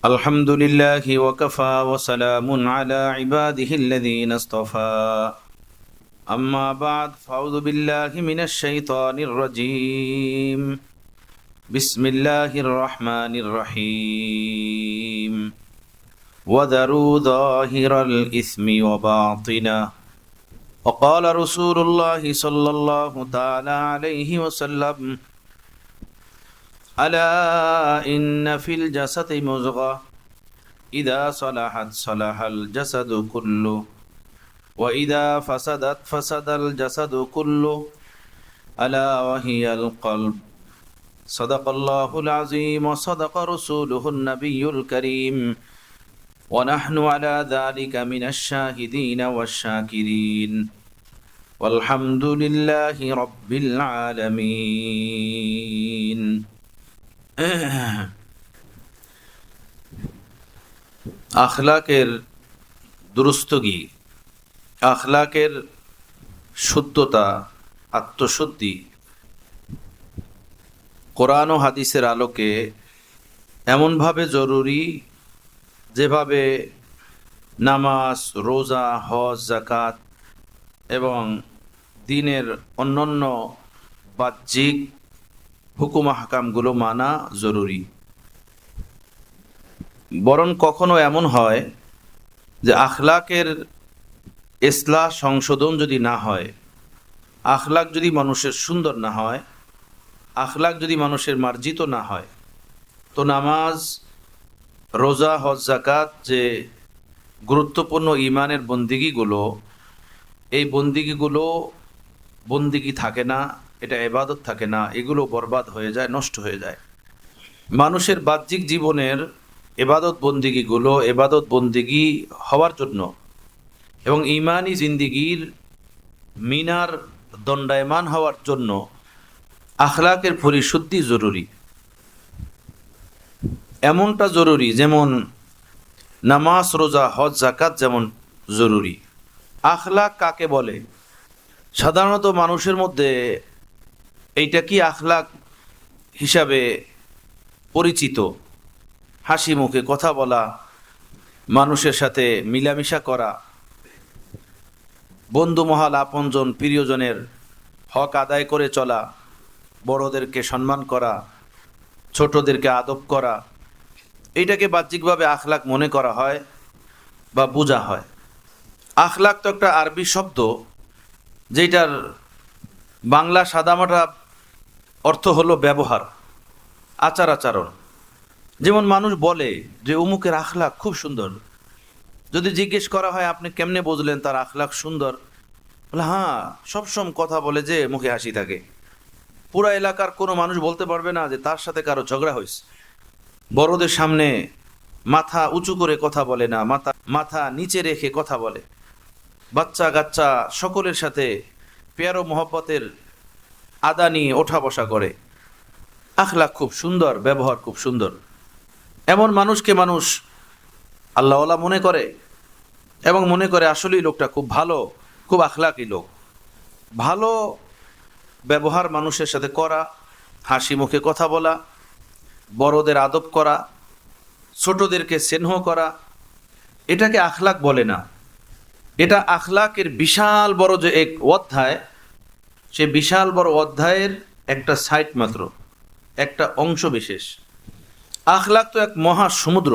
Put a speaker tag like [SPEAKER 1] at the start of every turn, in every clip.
[SPEAKER 1] الحمد لله وكفى وسلام على عباده الذين اصطفى أما بعد فأعوذ بالله من الشيطان الرجيم بسم الله الرحمن الرحيم وذروا ظاهر الإثم وباطنه وقال رسول الله صلى الله تعالى عليه وسلم ألا إن في الجسد مضغة إذا صلحت صلح الجسد كله وإذا فسدت فسد الجسد كله ألا وهي القلب صدق الله العظيم وصدق رسوله النبي الكريم ونحن على ذلك من الشاهدين والشاكرين والحمد لله رب العالمين আখলাকের দুরুস্তগি, আখলাকের শুদ্ধতা, আত্মশুদ্ধি কোরআন ও হাদিসের আলোকে এমনভাবে জরুরি যেভাবে নামাজ, রোজা, হজ, যাকাত এবং দ্বীনের অন্যান্য বাহ্যিক হুকুম হাকামগুলো মানা জরুরি। বরং কখনো এমন হয় যে আখলাকের ইসলাহ, সংশোধন যদি না হয়, আখলাক যদি মানুষের সুন্দর না হয়, আখলাক যদি মানুষের মার্জিত না হয়, তো নামাজ, রোজা, হজ, যাকাত যে গুরুত্বপূর্ণ ইমানের বন্দিগিগুলো, এই বন্দিগিগুলো বন্দিগি থাকে না, এটা ইবাদত থাকে না, এগুলো বরবাদ হয়ে যায়, নষ্ট হয়ে যায়। মানুষের বাহ্যিক জীবনের ইবাদত বন্দিগিগুলো ইবাদত বন্দিগি হওয়ার জন্য এবং ইমানি জিন্দিগির মিনার দণ্ডায়মান হওয়ার জন্য আখলাকের পরিশুদ্ধি জরুরি। এমনটা জরুরি যেমন নামাজ, রোজা, হজ, যাকাত যেমন জরুরি। আখলাক কাকে বলে? সাধারণত মানুষের মধ্যে এইটা কি আখলাক হিসাবে পরিচিত? হাসি মুখে কথা বলা, মানুষের সাথে মিলামিশা করা, বন্ধু মহল, আপনজন, প্রিয়জনের হক আদায় করে চলা, বড়দেরকে সম্মান করা, ছোটদেরকে আদব করা, এইটাকে বাহ্যিকভাবে আখলাক মনে করা হয় বা বোঝা হয়। আখলাক তো একটা আরবি শব্দ, যেটার বাংলা সাদামাটা অর্থ হলো ব্যবহার, আচার আচরণ। যেমন মানুষ বলে যে অমুকের আখলাক খুব সুন্দর। যদি জিজ্ঞেস করা হয় আপনি কেমনে বুঝলেন তার আখলাক সুন্দর, বলে হ্যাঁ, সবসময় কথা বলে যে মুখে হাসি থাকে। পুরা এলাকার কোনো মানুষ বলতে পারবে না যে তার সাথে কারো ঝগড়া হয়েছে। বড়দের সামনে মাথা উঁচু করে কথা বলে না, মাথা নিচে রেখে কথা বলে। বাচ্চা কাচ্চা সকলের সাথে পেয়ারো মোহব্বতের আদা নিয়ে ওঠা বসা করে। আখলাক খুব সুন্দর, ব্যবহার খুব সুন্দর। এমন মানুষকে মানুষ আল্লাহওয়ালা মনে করে এবং মনে করে আসলেই লোকটা খুব ভালো, খুব আখলাকি লোক। ভালো ব্যবহার মানুষের সাথে করা, হাসি মুখে কথা বলা, বড়দের আদব করা, ছোটদেরকে স্নেহ করা, এটাকে আখলাক বলে না। এটা আখলাকের বিশাল বড় যে এক অধ্যায়, সে বিশাল বড় অধ্যায়ের একটা সাইড মাত্র, একটা অংশ বিশেষ। আখলাক তো এক মহাসমুদ্র।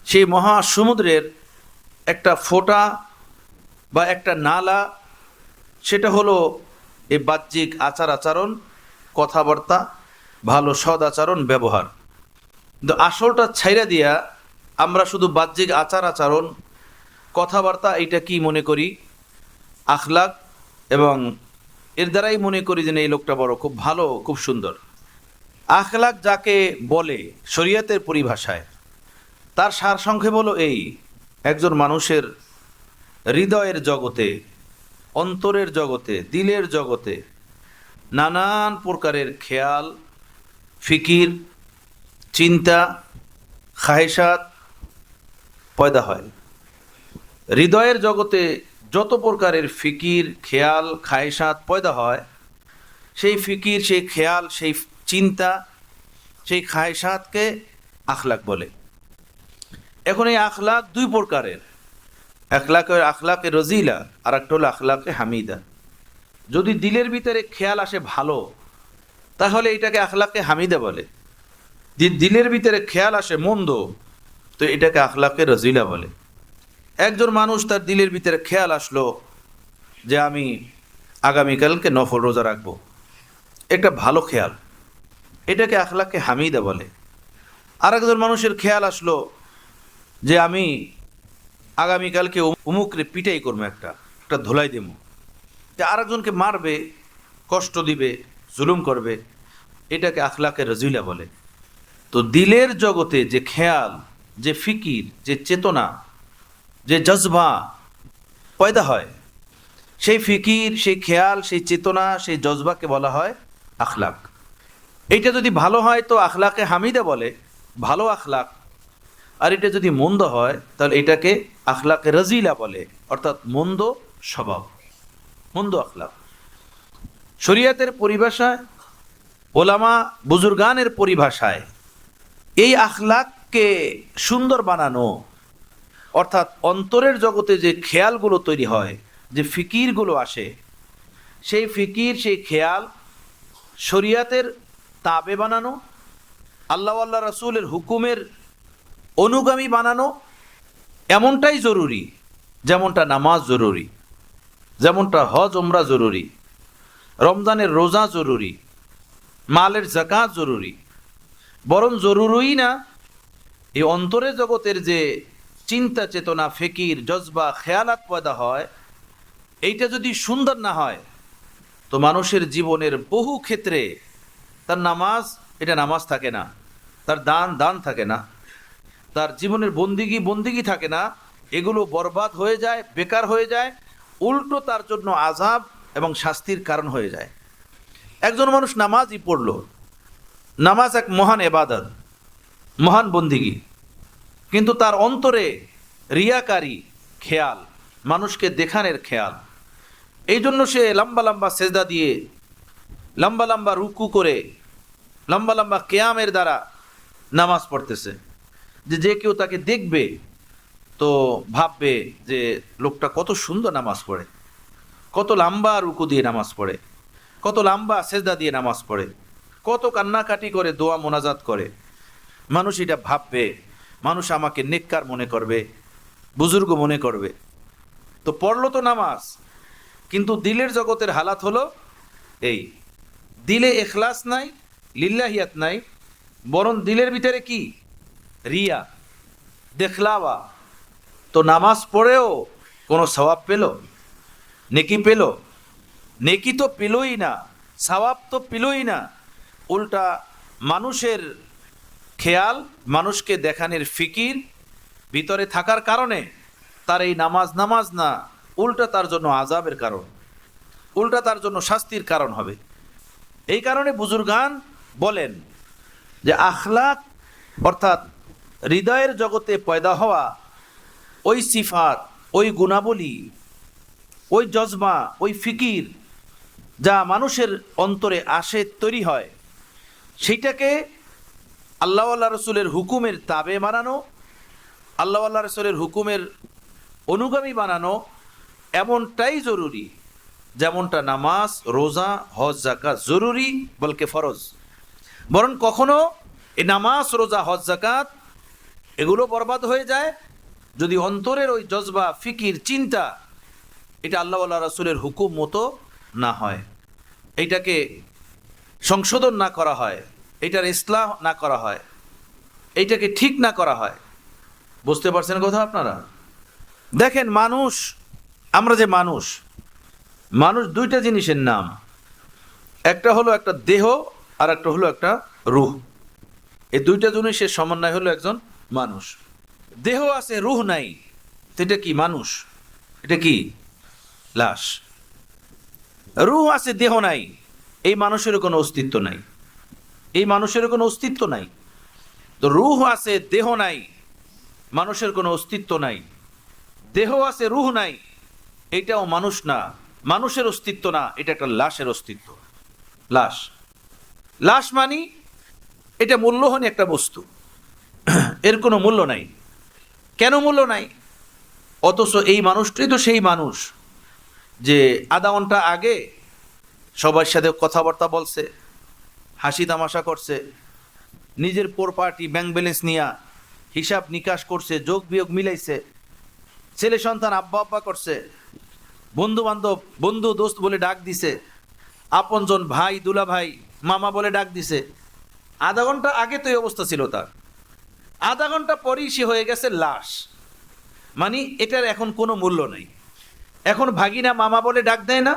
[SPEAKER 1] সেই মহাসমুদ্রের একটা ফোঁটা বা একটা নালা, সেটা হলো এই বাহ্যিক আচার আচরণ, কথাবার্তা, ভালো সদ আচরণ, ব্যবহার। কিন্তু আসলটা ছাইরা দিয়া আমরা শুধু বাহ্যিক আচার আচরণ, কথাবার্তা, এইটা কি মনে করি আখলাক, এবং এর দ্বারাই মনে করি যে এই লোকটা বড় খুব ভালো, খুব সুন্দর। আখলাক যাকে বলে শরীয়তের পরিভাষায়, তার সারসংক্ষেপ হলো এই: একজন মানুষের হৃদয়ের জগতে, অন্তরের জগতে, দিলের জগতে নানান প্রকারের খেয়াল, ফিকির, চিন্তা, খাহেসাত পয়দা হয়। হৃদয়ের জগতে যত প্রকারের ফিকির, খেয়াল, খাহেসাত পয়দা হয়, সেই ফিকির, সেই খেয়াল, সেই চিন্তা, সেই খাহেসাতকে আখলাক বলে। এখন এই আখলাক দুই প্রকারের, আখলাকে রজিলা আর একটা হলো আখলাকে হামিদা। যদি দিলের ভিতরে খেয়াল আসে ভালো, তাহলে এটাকে আখলাকে হামিদা বলে। দিলের ভিতরে খেয়াল আসে মন্দ, তো এটাকে আখলাকে রজিলা বলে। একজন মানুষ তার দিলের ভিতরে খেয়াল আসলো যে আমি আগামীকালকে নফল রোজা রাখবো, একটা ভালো খেয়াল, এটাকে আখলাকে হামিদা বলে। আর একজন মানুষের খেয়াল আসলো যে আমি আগামীকালকে উমুকরে পিটাই করবো, একটা ধোলাই দেবো, যে আরেকজনকে মারবে, কষ্ট দিবে, জুলুম করবে, এটাকে আখলাকে রজিলা বলে। তো দিলের জগতে যে খেয়াল, যে ফিকির, যে চেতনা, যে জজবা পয়দা হয়, সেই ফিকির, সেই খেয়াল, সেই চেতনা, সেই জজবাকে বলা হয় আখলাক। এইটা যদি ভালো হয় তো আখলাকে হামিদা বলে, ভালো আখলাক। আর এটা যদি মন্দ হয় তাহলে এটাকে আখলাকে রজিলা বলে, অর্থাৎ মন্দ স্বভাব, মন্দ আখলাক। শরিয়াতের পরিভাষায়, ওলামা বুজুর্গানের পরিভাষায় এই আখলাককে সুন্দর বানানো, অর্থাৎ অন্তরের জগতে যে খেয়ালগুলো তৈরি হয়, যে ফিকিরগুলো আসে, সেই ফিকির, সেই খেয়াল শরিয়াতের তাবে বানানো, আল্লাহ আল্লাহ রাসূলের হুকুমের অনুগামী বানানো, এমনটাই জরুরি যেমনটা নামাজ জরুরি, যেমনটা হজ ওমরা জরুরি, রমজানের রোজা জরুরি, মালের যাকাত জরুরি। বরং জরুরিই না, এই অন্তরের জগতের যে চিন্তা চেতনা, ফিকির, জজবা, খেয়ালাত পয়দা হয়, এইটা যদি সুন্দর না হয় তো মানুষের জীবনের বহু ক্ষেত্রে তার নামাজ, এটা নামাজ থাকে না, তার দান থাকে না, তার জীবনের বন্দিগি থাকে না, এগুলো বরবাদ হয়ে যায়, বেকার হয়ে যায়, উল্টো তার জন্য আযাব এবং শাস্তির কারণ হয়ে যায়। একজন মানুষ নামাজই পড়ল, নামাজ এক মহান ইবাদত, মহান বন্দিগি, কিন্তু তার অন্তরে রিয়াকারী খেয়াল, মানুষকে দেখানোর খেয়াল, এই জন্য সে লম্বা লম্বা সেজদা দিয়ে, লম্বা লম্বা রুকু করে, লম্বা লম্বা কেয়ামের দ্বারা নামাজ পড়তেছে, যে কেউ তাকে দেখবে তো ভাববে যে লোকটা কত সুন্দর নামাজ পড়ে, কত লম্বা রুকু দিয়ে নামাজ পড়ে, কত লম্বা সেজদা দিয়ে নামাজ পড়ে, কত কান্নাকাটি করে দোয়া মোনাজাত করে। মানুষ এটা ভাববে, মানুষ আমাকে নেককার মনে করবে, বুজুর্গ মনে করবে। তো পড়লো তো নামাজ, কিন্তু দিলের জগতের হালাত হলো এই, দিলে এখলাস নাই, লিল্লাহিয়াত নাই, বরং দিলের ভিতরে কি রিয়া, দেখলাওয়া। তো নামাজ পড়েও কোনো সওয়াব পেল, নেকি পেল? নেকি তো পেলই না, সওয়াব তো পেলই না। উল্টা মানুষের খেয়াল, মানুষকে দেখানোর ফিকির ভিতরে থাকার কারণে তার এই নামাজ না, উল্টা তার জন্য আযাবের কারণ, উল্টা তার জন্য শাস্তির কারণ হবে। এই কারণে বুজুর্গান বলেন যে আখলাক অর্থাৎ হৃদয়ের জগতে পয়দা হওয়া ওই সিফাত, ওই গুণাবলী, ওই জজবা, ওই ফিকির যা মানুষের অন্তরে আসে, তৈরি হয়, সেইটাকে আল্লাহ আল্লাহ রসুলের হুকুমের তাবে বানানো, আল্লাহ আল্লাহ রসুলের হুকুমের অনুগামী বানানো এমনটাই জরুরি যেমনটা নামাজ, রোজা, হজ, যাকাত জরুরি, বলকে ফরজ। বরং কখনো এই নামাজ, রোজা, হজ, যাকাত এগুলো বরবাদ হয়ে যায় যদি অন্তরের ওই জজবা, ফিকির, চিন্তা এটা আল্লাহ আল্লাহ রাসূলের হুকুম মতো না হয়, এইটাকে সংশোধন না করা হয়, এইটার ইসলাহ না করা হয়, এইটাকে ঠিক না করা হয়। বুঝতে পারছেন কথা আপনারা? দেখেন মানুষ, আমরা যে মানুষ দুইটা জিনিসের নাম, একটা হলো একটা দেহ আর একটা হলো একটা রূহ। এই দুইটা জিনিসের সমন্বয় হলো একজন মানুষ। দেহ আছে, রূহ নাই, তো এটা কি মানুষ? এটা কি লাশ। রূহ আছে, দেহ নাই, এই মানুষের কোনো অস্তিত্ব নাই, এই মানুষের কোনো অস্তিত্ব নাই। তো রূহ আছে, দেহ নাই, মানুষের কোনো অস্তিত্ব নাই। দেহ আছে, রূহ নাই, এটাও মানুষ না, মানুষের অস্তিত্ব না, এটা একটা লাশের অস্তিত্ব। লাশ, লাশ মানি এটা মূল্যহীন একটা বস্তু, এর কোনো মূল্য নাই। কেন মূল্য নাই? অথচ এই মানুষটাই তো সেই মানুষ যে আধা ঘন্টা আগে সবার সাথে কথাবার্তা বলছে, হাসি তামাশা করছে, নিজের প্রপার্টি ব্যাংক ব্যালেন্স নিয়ে হিসাব নিকাশ করছে, যোগ বিয়োগ মিলাইছে, ছেলে সন্তান আব্বা আব্বা করছে, বন্ধু বান্ধব বন্ধু দোস্ত বলে ডাক দিছে, আপনজন ভাই দুলা ভাই মামা বলে ডাক দিছে। আধা ঘন্টা আগে তো এই অবস্থা ছিল তার, আধা ঘন্টা পরেই সে হয়ে গেছে লাশ। মানে এটার এখন কোনো মূল্য নেই। এখন ভাগিনা মামা বলে ডাক দেয় না,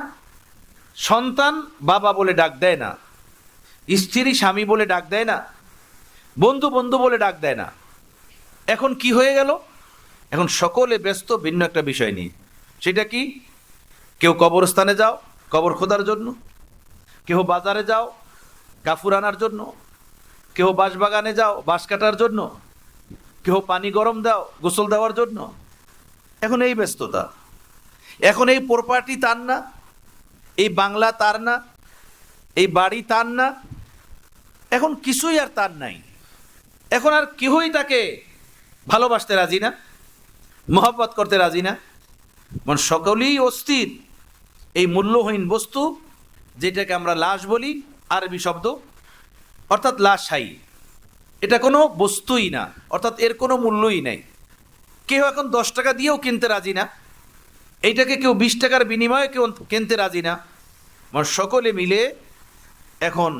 [SPEAKER 1] সন্তান বাবা বলে ডাক দেয় না, স্ত্রী স্বামী বলে ডাক দেয় না, বন্ধু বন্ধু বলে ডাক দেয় না। এখন কি হয়ে গেল? এখন সকলে ব্যস্ত ভিন্ন একটা বিষয় নিয়ে। সেটা কি? কেউ কবরস্থানে যাও কবর খোদার জন্য, কেউ বাজারে যাও কাফুর আনার জন্য, কেউ বাঁশবাগানে যাও বাঁশ কাটার জন্য, কেউ পানি গরম দাও গোসল দেওয়ার জন্য। এখন এই ব্যস্ততা। এখন এই প্রপার্টি তার না, এই বাংলা তার না, এই বাড়ি তার না, এখন কিছুই আর তার নাই। এখন আর কেউই তাকে ভালোবাসতে রাজি না, মহব্বত করতে রাজি না। মানে সকলেই অস্থির এই মূল্যহীন বস্তু, যেটাকে আমরা লাশ বলি, আরবি শব্দ, অর্থাৎ লাশাই। এটা কোনো বস্তুই না, অর্থাৎ এর কোনো মূল্যই নেই। কেউ এখন 10 টাকা দিয়েও কিনতে রাজি না, এইটাকে কেউ 20 টাকার বিনিময়ে কেউ কিনতে রাজি না। মানে সকলে মিলে এখন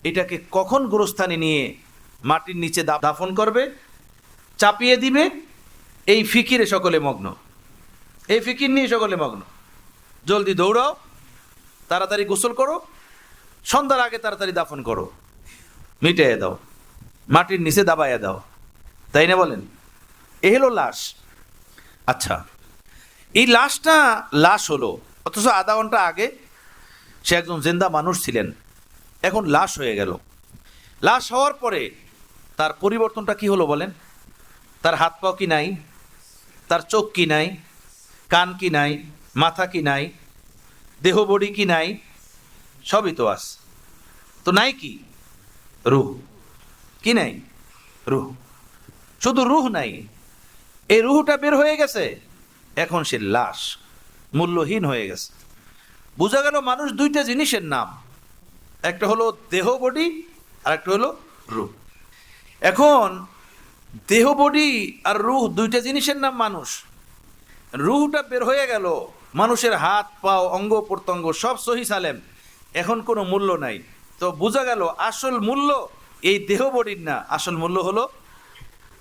[SPEAKER 1] এটাকে কখন গোরস্থানে নিয়ে মাটির নিচে দাফন করবে, চাপিয়ে দিবে, এই ফিকিরে সকলে মগ্ন। এই ফিকির নিয়ে সকলে মগ্ন। জলদি দৌড়াও, তাড়াতাড়ি গোসল করো, সন্ধ্যার আগে তাড়াতাড়ি দাফন করো, মিটিয়ে দাও, মাটির নিচে দাবাইয়া দাও, তাই না? বলেন, এ হলো লাশ। আচ্ছা, এই লাশটা লাশ হলো, অথচ আধা ঘন্টা আগে সে একজন জিন্দা মানুষ ছিলেন, এখন লাশ হয়ে গেল। লাশ হওয়ার পরে তার পরিবর্তনটা কি হলো বলেন? তার হাত পাও কি নাই, তার চোখ কি নাই, কান কি নাই, মাথা কি নাই, দেহ বডি কি নাই? সবই তো আছে। তো নাই কি? রুহ। কি নাই? রুহ। শুধু রুহ নাই, এই রুহটা বের হয়ে গেছে, এখন সে লাশ, মূল্যহীন হয়ে গেছে। বোঝা গেল মানুষ দুইটা জিনিসের নাম, একটা হলো দেহ বডি আর একটা হলো রুহ। এখন দেহ বডি আর রুহ দুইটা জিনিসের নাম মানুষ। রুহটা বের হয়ে গেল, মানুষের হাত পাও অঙ্গ প্রত্যঙ্গ সব সহি সালেম, এখন কোনো মূল্য নাই। তো বোঝা গেল আসল মূল্য এই দেহ বডির না, আসল মূল্য হলো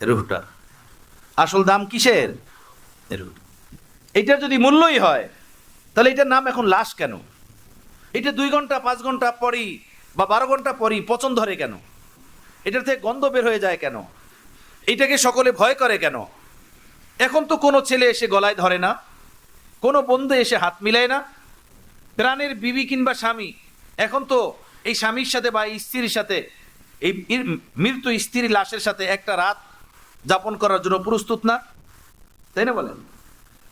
[SPEAKER 1] রুহটা। আসল দাম কিসের? রুহ। এইটার যদি মূল্যই হয় তাহলে এটার নাম এখন লাশ কেন? এটা 2 ঘন্টা 5 ঘন্টা পরই বা 12 ঘন্টা পরই পচন ধরে কেন? এটার থেকে গন্ধ বের হয়ে যায় কেন? এটাকে সকলে ভয় করে কেন? এখন তো কোনো ছেলে এসে গলায় ধরে না, কোনো বন্ধু এসে হাত মিলায় না। প্রাণের বিবি কিংবা স্বামী এখন তো এই স্বামীর সাথে বা স্ত্রীর সাথে, এই মৃত স্ত্রীর লাশের সাথে একটা রাত যাপন করার জন্য প্রস্তুত না, তাই না? বলেন,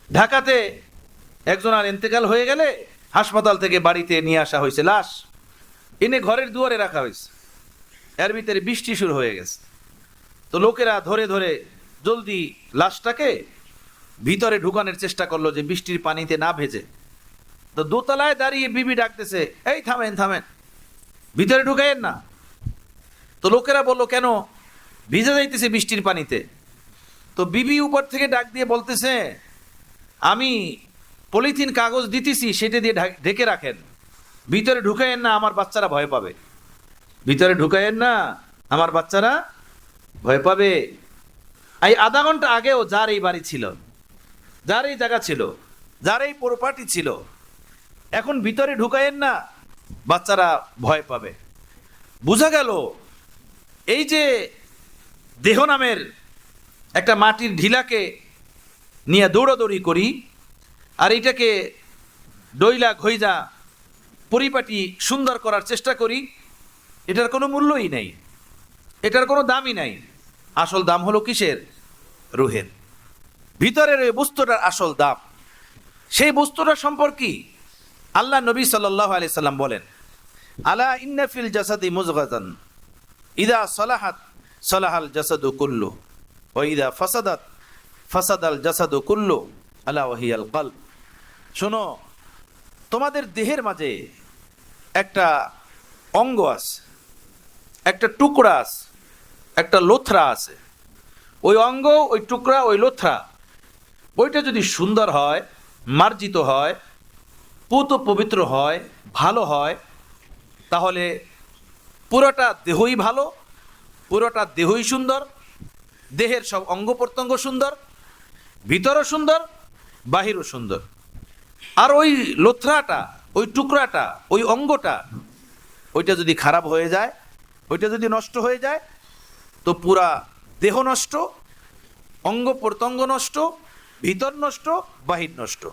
[SPEAKER 1] ঢাকাতে একজন আর ইন্তেকাল হয়ে গেলে হাসপাতাল থেকে বাড়িতে নিয়ে আসা হয়েছে লাশ, এনে ঘরের দুয়ারে রাখা হয়েছে। এর ভিতরে বৃষ্টি শুরু হয়ে গেছে, তো লোকেরা ধরে ধরে জলদি লাশটাকে ভিতরে ঢুকানোর চেষ্টা করলো যে বৃষ্টির পানিতে না ভেজে। তো দোতলায় দাঁড়িয়ে বিবি ডাকতেছে, এই থামেন থামেন, ভিতরে ঢুকাইয়েন না। তো লোকেরা বললো, কেন? ভিজে যাইতেছে বৃষ্টির পানিতে। তো বিবি উপর থেকে ডাক দিয়ে বলতেছে, আমি পলিথিন কাগজ দিতেছি, সেটা দিয়ে ঢেকে রাখেন, ভিতরে ঢুকাইয়েন না, আমার বাচ্চারা ভয় পাবে। ভিতরে ঢুকাইয়েন না, আমার বাচ্চারা ভয় পাবে। এই আধা ঘন্টা আগেও যার এই বাড়ি ছিল, যার এই জায়গা ছিল, যার এই প্রপার্টি ছিল, এখন ভিতরে ঢুকাইয়েন না, বাচ্চারা ভয় পাবে। বোঝা গেল এই যে দেহ নামের একটা মাটির ঢিলাকে নিয়ে দৌড়াদৌড়ি করি, আর এইটাকে ডইলা ঘইজা পরিপাটি সুন্দর করার চেষ্টা করি, এটার কোনো মূল্যই নেই, এটার কোনো দামই নাই। আসল দাম হলো কিসের? রুহের। ভিতরের ওই বস্তুটার আসল দাম। সেই বস্তুটা সম্পর্কে আল্লাহ নবী সাল্লাল্লাহু আলাইহি সাল্লাম বলেন, আলা ইন্না ফিল জাসাদি মুযগাতান ইযা সালাহাত সালাহাল জাসাদু কুল্লু ওয়া ইযা ফাসাদাত ফাসাদাল জাসাদু কুল্লু আলা ওয়াহিয়াল কলব। শোনো, তোমাদের দেহের মাঝে একটা অঙ্গ আছে, একটা টুকরা আছে, একটা লোথরা আছে। ওই অঙ্গ, ওই টুকরা, ওই লোথরা, ওইটা যদি সুন্দর হয়, মার্জিত হয়, পুত পবিত্র হয়, ভালো হয়, তাহলে পুরোটা দেহই ভালো, পুরোটা দেহই সুন্দর, দেহের সব অঙ্গ প্রত্যঙ্গ সুন্দর, ভিতরও সুন্দর, বাহিরও সুন্দর। আর ওই লোথরাটা, ওই টুকরাটা, ওই অঙ্গটা, ওইটা যদি খারাপ হয়ে যায়, ওইটা যদি নষ্ট হয়ে যায়, তো পুরা দেহ নষ্ট, অঙ্গ প্রত্যঙ্গ নষ্ট, ভিতর নষ্ট, বাহির নষ্ট।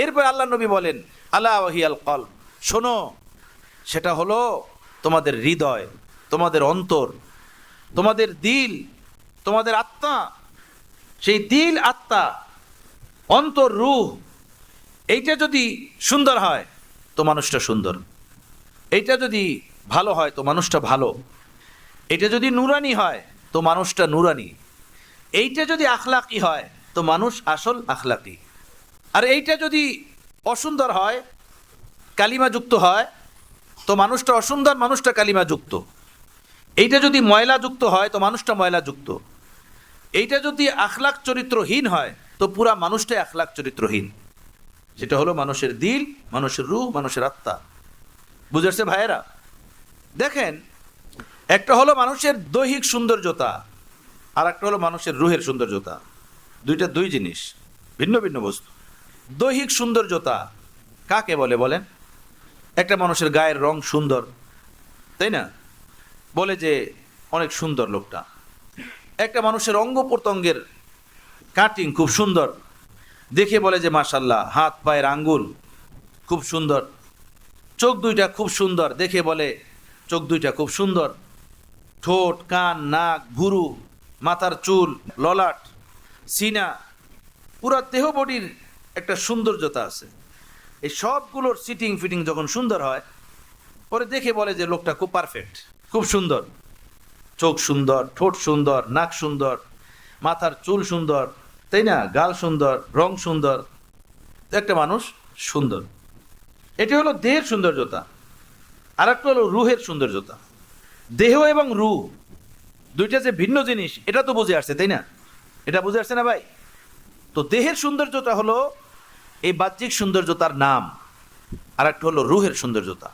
[SPEAKER 1] এরপর আল্লাহ নবী বলেন আলা ওয়াহিয়াল কলব, শোনো, সেটা হলো তোমাদের হৃদয়, তোমাদের অন্তর, তোমাদের দিল, তোমাদের আত্মা। সেই দিল, আত্মা, অন্তর, রূহ, এইটা যদি সুন্দর হয় তো মানুষটা সুন্দর, এইটা যদি ভালো হয় তো মানুষটা ভালো, এটা যদি নুরানি হয় তো মানুষটা নুরানি, এইটা যদি আখলাকি হয় তো মানুষ আসল আখলাকি। আর এইটা যদি অসুন্দর হয়, কালিমাযুক্ত হয়, তো মানুষটা অসুন্দর, মানুষটা কালিমাযুক্ত। এইটা যদি ময়লাযুক্ত হয় তো মানুষটা ময়লাযুক্ত। এইটা যদি আখলাক চরিত্রহীন হয় তো পুরা মানুষটাই আখলাক চরিত্রহীন। যেটা হলো মানুষের দিল, মানুষের রূহ, মানুষের আত্মা। বুঝেছে ভাইয়েরা? দেখেন, একটা হলো মানুষের দৈহিক সৌন্দর্যতা, আর একটা হলো মানুষের রুহের সৌন্দর্যতা। দুইটা দুই জিনিস, ভিন্ন ভিন্ন বস্তু। দৈহিক সৌন্দর্যতা কাকে বলে বলেন? একটা মানুষের গায়ের রং সুন্দর, তাই না? বলে যে অনেক সুন্দর লোকটা। একটা মানুষের অঙ্গ প্রত্যঙ্গের কাটিং খুব সুন্দর, দেখে বলে যে মাশাল্লাহ, হাত পায়ের আঙ্গুল খুব সুন্দর। চোখ দুইটা খুব সুন্দর, দেখে বলে চোখ দুইটা খুব সুন্দর। ঠোঁট, কান, নাক, ভুরু, মাথার চুল, ললাট, সিনা, পুরা দেহ বডির একটা সৌন্দর্যতা আছে। এই সবগুলোর সিটিং ফিটিং যখন সুন্দর হয়, পরে দেখে বলে যে লোকটা খুব পারফেক্ট, খুব সুন্দর। চোখ সুন্দর, ঠোঁট সুন্দর, নাক সুন্দর, মাথার চুল সুন্দর, তাই না? গাল সুন্দর, রং সুন্দর, একটা মানুষ সুন্দর। এটি হলো দেহের সৌন্দর্যতা। আর একটা হলো রুহের সৌন্দর্যতা। দেহ এবং রুহ দুইটা যে ভিন্ন জিনিস, এটা তো বুঝে আসছে, তাই না? এটা বুঝে আসছে না ভাই? তো দেহের সৌন্দর্যতা হলো এই বাহ্যিক সৌন্দর্যতার নাম, আর একটা হলো রুহের সৌন্দর্যতা।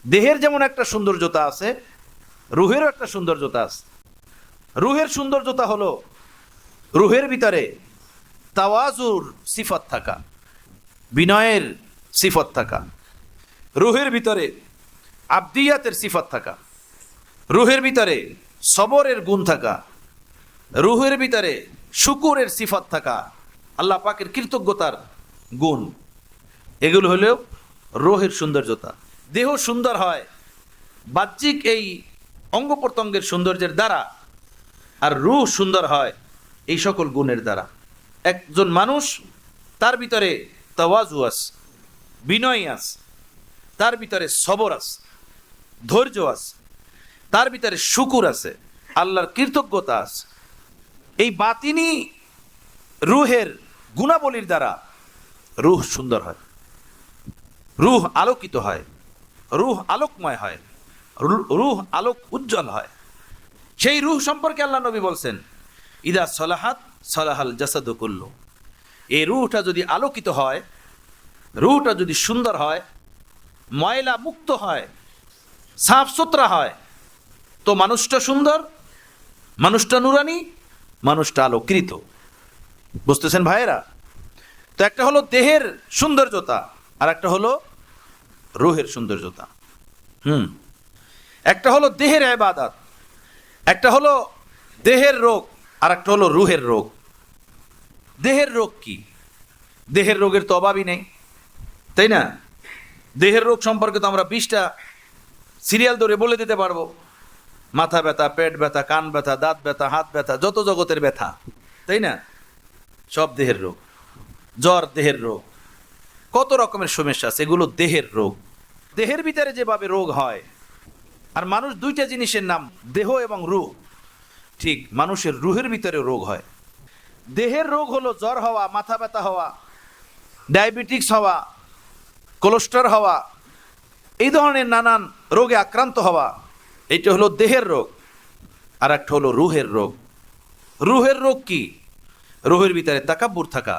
[SPEAKER 1] দেহের যেমন একটা সৌন্দর্যতা আছে, রুহেরও একটা সৌন্দর্যতা আছে। রুহের সৌন্দর্যতা হলো রুহের ভিতরে তাওয়াজুর সিফত থাকা, বিনয়ের সিফত থাকা, রুহের ভিতরে আবদিয়াতের সিফত থাকা, রুহের ভিতরে সবরের গুণ থাকা, রুহের ভিতরে শুকুরের সিফত থাকা, আল্লাহ পাকের কৃতজ্ঞতার গুণ। এগুলো হলো রুহের সৌন্দর্যতা। দেহ সুন্দর হয় বাহ্যিক এই অঙ্গ প্রত্যঙ্গের সৌন্দর্যের দ্বারা, আর রুহ সুন্দর হয় এই সকল গুণের দ্বারা। একজন মানুষ, তার ভিতরে তাওয়াজু আছে, বিনয় আছে, তার ভিতরে সবর আছে, ধৈর্য আছে, তার ভিতরে শুকুর আছে, আল্লাহর কৃতজ্ঞতা আছে। এই বাতিনি রুহের গুণাবলীর দ্বারা রুহ সুন্দর হয়, রুহ আলোকিত হয়, রুহ আলোকময় হয়, রুহ আলোক উজ্জ্বল হয়। সেই রুহ সম্পর্কে আল্লাহ নবী বলছেন ইদা সলাহাত সলাহাল জাসাদু কুল্লু। এই রুহটা যদি আলোকিত হয়, রুহটা যদি সুন্দর হয়, ময়লা মুক্ত হয়, সাফ সুতরা হয়, তো মানুষটা সুন্দর, মানুষটা নুরানি, মানুষটা আলোকৃত। বুঝতেছেন ভাইয়েরা? তো একটা হলো দেহের সৌন্দর্যতা, আর একটা হলো রুহের সৌন্দর্যতা। একটা হলো দেহের ইবাদত, একটা হলো দেহের রোগ, আর একটা হলো রুহের রোগ। দেহের রোগ কি? দেহের রোগের তো অভাবই নেই, তাই না? দেহের রোগ সম্পর্কে তো আমরা 20টা সিরিয়াল ধরে বলে দিতে পারবো। মাথা ব্যথা, পেট ব্যথা, কান ব্যথা, দাঁত ব্যথা, হাত ব্যথা, যত জগতের ব্যথা, তাই না? সব দেহের রোগ। জ্বর দেহের রোগ, কত রকমের সমস্যা আছে, এগুলো দেহের রোগ। দেহের ভিতরে যেভাবে রোগ হয়, আর মানুষ দুইটা জিনিসের নাম দেহ এবং রুহ, ঠিক মানুষের রুহের ভিতরে রোগ হয়। দেহের রোগ হলো জ্বর হওয়া, মাথা ব্যথা হওয়া, ডায়াবেটিক্স হওয়া, কোলেস্ট্রল হওয়া, এই ধরনের নানান রোগে আক্রান্ত হওয়া। এটা হলো দেহের রোগ। আর একটা হলো রুহের রোগ। রুহের রোগ কি? রুহের ভিতরে তাকাব্বুর থাকা,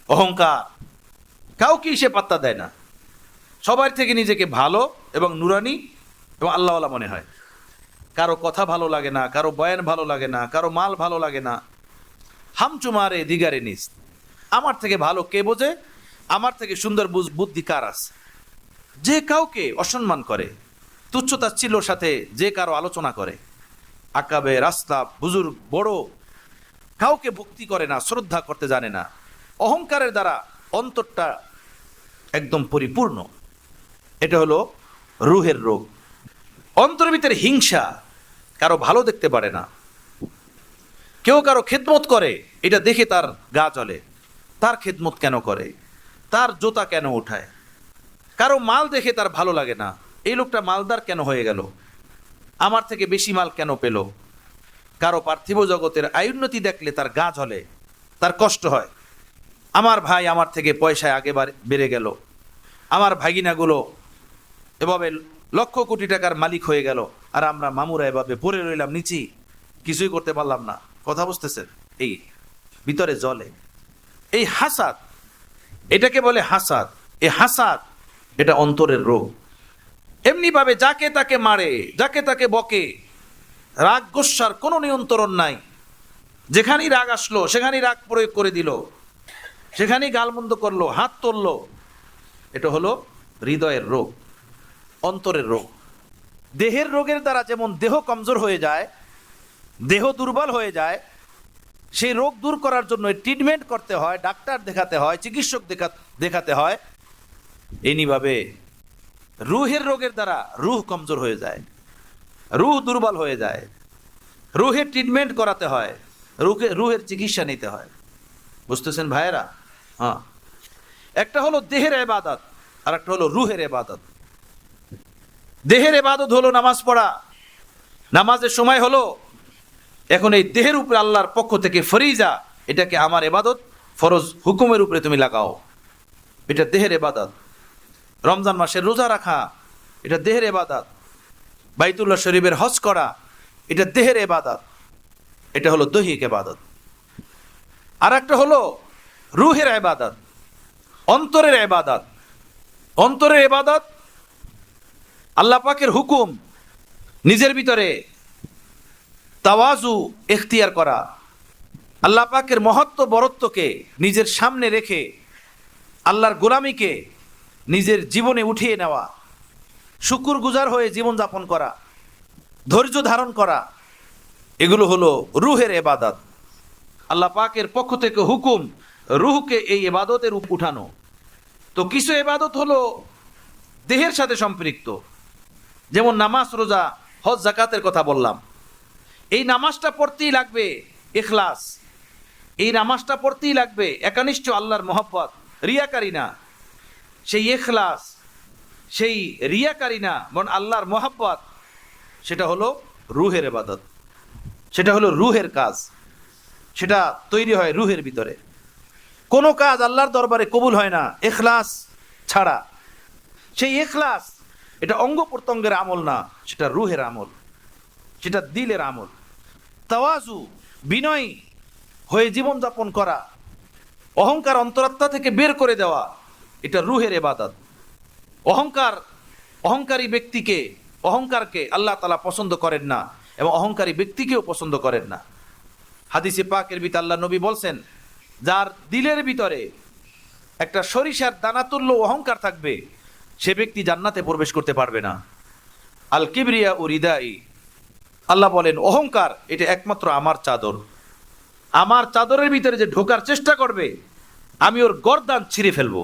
[SPEAKER 1] অহংকার, কাউকে সে পাত্তা দেয় না, সবার থেকে নিজেকে ভালো এবং নুরানি এবং আল্লাহওয়ালা মনে হয়। কারো কথা ভালো লাগে না, কারো বয়ান ভালো লাগে না, কারো মাল ভালো লাগে না। হামচুমারে দিগারে নিস, আমার থেকে ভালো কে বোঝে, আমার থেকে সুন্দর বুদ্ধি কার আছে। যে কাউকে অসম্মান করে, তুচ্ছতাচ্ছিল্যর সাথে যে কারো আলোচনা করে, আকাবে রাস্তা বুজুর্গ বড় কাউকে ভক্তি করে না, শ্রদ্ধা করতে জানে না। অহংকারের দ্বারা অন্তরটা একদম পরিপূর্ণ। এটা হলো রুহের রোগ। অন্তরের ভিতরে হিংসা, কারো ভালো দেখতে পারে না। কেউ কারো খেদমত করে, এটা দেখে তার গা জ্বলে। তার খেদমত কেন করে, তার জোতা কেন উঠায়। কারো মাল দেখে তার ভালো লাগে না, এই লোকটা মালদার কেন হয়ে গেল, আমার থেকে বেশি মাল কেন পেল। কারো পার্থিব জগতের আয়ুন্নতি দেখলে তার গা জ্বলে, তার কষ্ট হয়। আমার ভাই আমার থেকে পয়সায় আগে বেড়ে গেল, আমার ভাগিনাগুলো এভাবে লক্ষ কোটি টাকার মালিক হয়ে গেল, আর আমরা মামুরা এভাবে পড়ে রইলাম নিচি, কিছুই করতে পারলাম না। কথা বুঝতেছেন? এই ভিতরে জ্বলে এই হাসাদ, এটাকে বলে হাসাদ। এই হাসাদ এটা অন্তরের রোগ। এমনি ভাবে যাকে তাকে মারে, যাকে তাকে বকে, রাগ গোস্বার কোনো নিয়ন্ত্রণ নাই। যেখানেই রাগ আসলো সেখানেই রাগ প্রয়োগ করে দিল, সেখানেই গালমন্দ করলো, হাত তুললো। এটা হলো হৃদয়ের রোগ, অন্তরের রোগ। দেহের রোগের দ্বারা যেমন দেহ কমজোর হয়ে যায়, দেহ দুর্বল হয়ে যায়, সেই রোগ দূর করার জন্য ট্রিটমেন্ট করতে হয়, ডাক্তার দেখাতে হয়, চিকিৎসক দেখাতে হয়। এমনিভাবে রুহের রোগের দ্বারা রুহ কমজোর হয়ে যায়, রুহ দুর্বল হয়ে যায়, রুহের ট্রিটমেন্ট করাতে হয়, রুহের চিকিৎসা নিতে হয়। বুঝতেছেন ভাইয়েরা? হ্যাঁ, একটা হলো দেহের ইবাদত আর একটা হলো রুহের ইবাদত। দেহের ইবাদত হলো নামাজ পড়া, নামাজের সময় হলো, এখন এই দেহের উপরে আল্লাহর পক্ষ থেকে ফরিজা, এটাকে আমার ইবাদত ফরজ হুকুমের উপরে তুমি লাগাও, এটা দেহের ইবাদত। রমজান মাসের রোজা রাখা, এটা দেহের ইবাদত। বাইতুল্লাহ শরীফের হজ করা, এটা দেহের ইবাদত। এটা হলো দৈহিক ইবাদত। আর একটা হলো রুহের ইবাদত, অন্তরের ইবাদত। অন্তরের ইবাদত আল্লাহ পাকের হুকুম নিজের ভিতরে তাওয়াজু এখতিয়ার করা, আল্লাহ পাকের মহত্ব বরত্বকে নিজের সামনে রেখে আল্লাহর গোলামিকে নিজের জীবনে উঠিয়ে নেওয়া, শুকুর গুজার হয়ে জীবনযাপন করা, ধৈর্য ধারণ করা, এগুলো হলো রুহের ইবাদত। আল্লাহ পাকের পক্ষ থেকে হুকুম রুহকে এই ইবাদতের উঠানো। তো কিছু ইবাদত হলো দেহের সাথে সম্পৃক্ত, যেমন নামাজ, রোজা, হজ, যাকাতের কথা বললাম। এই নামাজটা পড়তেই লাগবে ইখলাস, এই নামাজটা পড়তেই লাগবে একানিষ্ঠ আল্লাহর মহব্বত, রিয়াকারী না। সেই ইখলাস, সেই রিয়াকারী না, বরং আল্লাহর মহব্বত, সেটা হলো রুহের ইবাদত, সেটা হলো রুহের কাজ। সেটা তৈরি হয় রুহের ভিতরে। কোনো কাজ আল্লাহর দরবারে কবুল হয় না ইখলাস ছাড়া। সেই ইখলাস এটা অঙ্গ প্রত্যঙ্গের আমল না, সেটা রুহের আমল, সেটা দিলের আমল। তাওয়াজু, বিনয় হয়ে জীবনযাপন করা, অহংকার অন্তরাত্মা থেকে বের করে দেওয়া, এটা রুহের ইবাদত। অহংকারী ব্যক্তিকে, অহংকারকে আল্লাহ তাআলা পছন্দ করেন না এবং অহংকারী ব্যক্তিকেও পছন্দ করেন না। হাদিসে পাকের ভিতরে আল্লাহ নবী বলছেন, যার দিলের ভিতরে একটা সরিষার দানাতুল্য অহংকার থাকবে, সে ব্যক্তি জান্নাতে প্রবেশ করতে পারবে না। আল কিবরিয়া ও রিদাই, আল্লাহ বলেন অহংকার এটা একমাত্র আমার চাদর। আমার চাদরের ভিতরে যে ঢোকার চেষ্টা করবে, আমি ওর গর্দান ছিঁড়ে ফেলবো।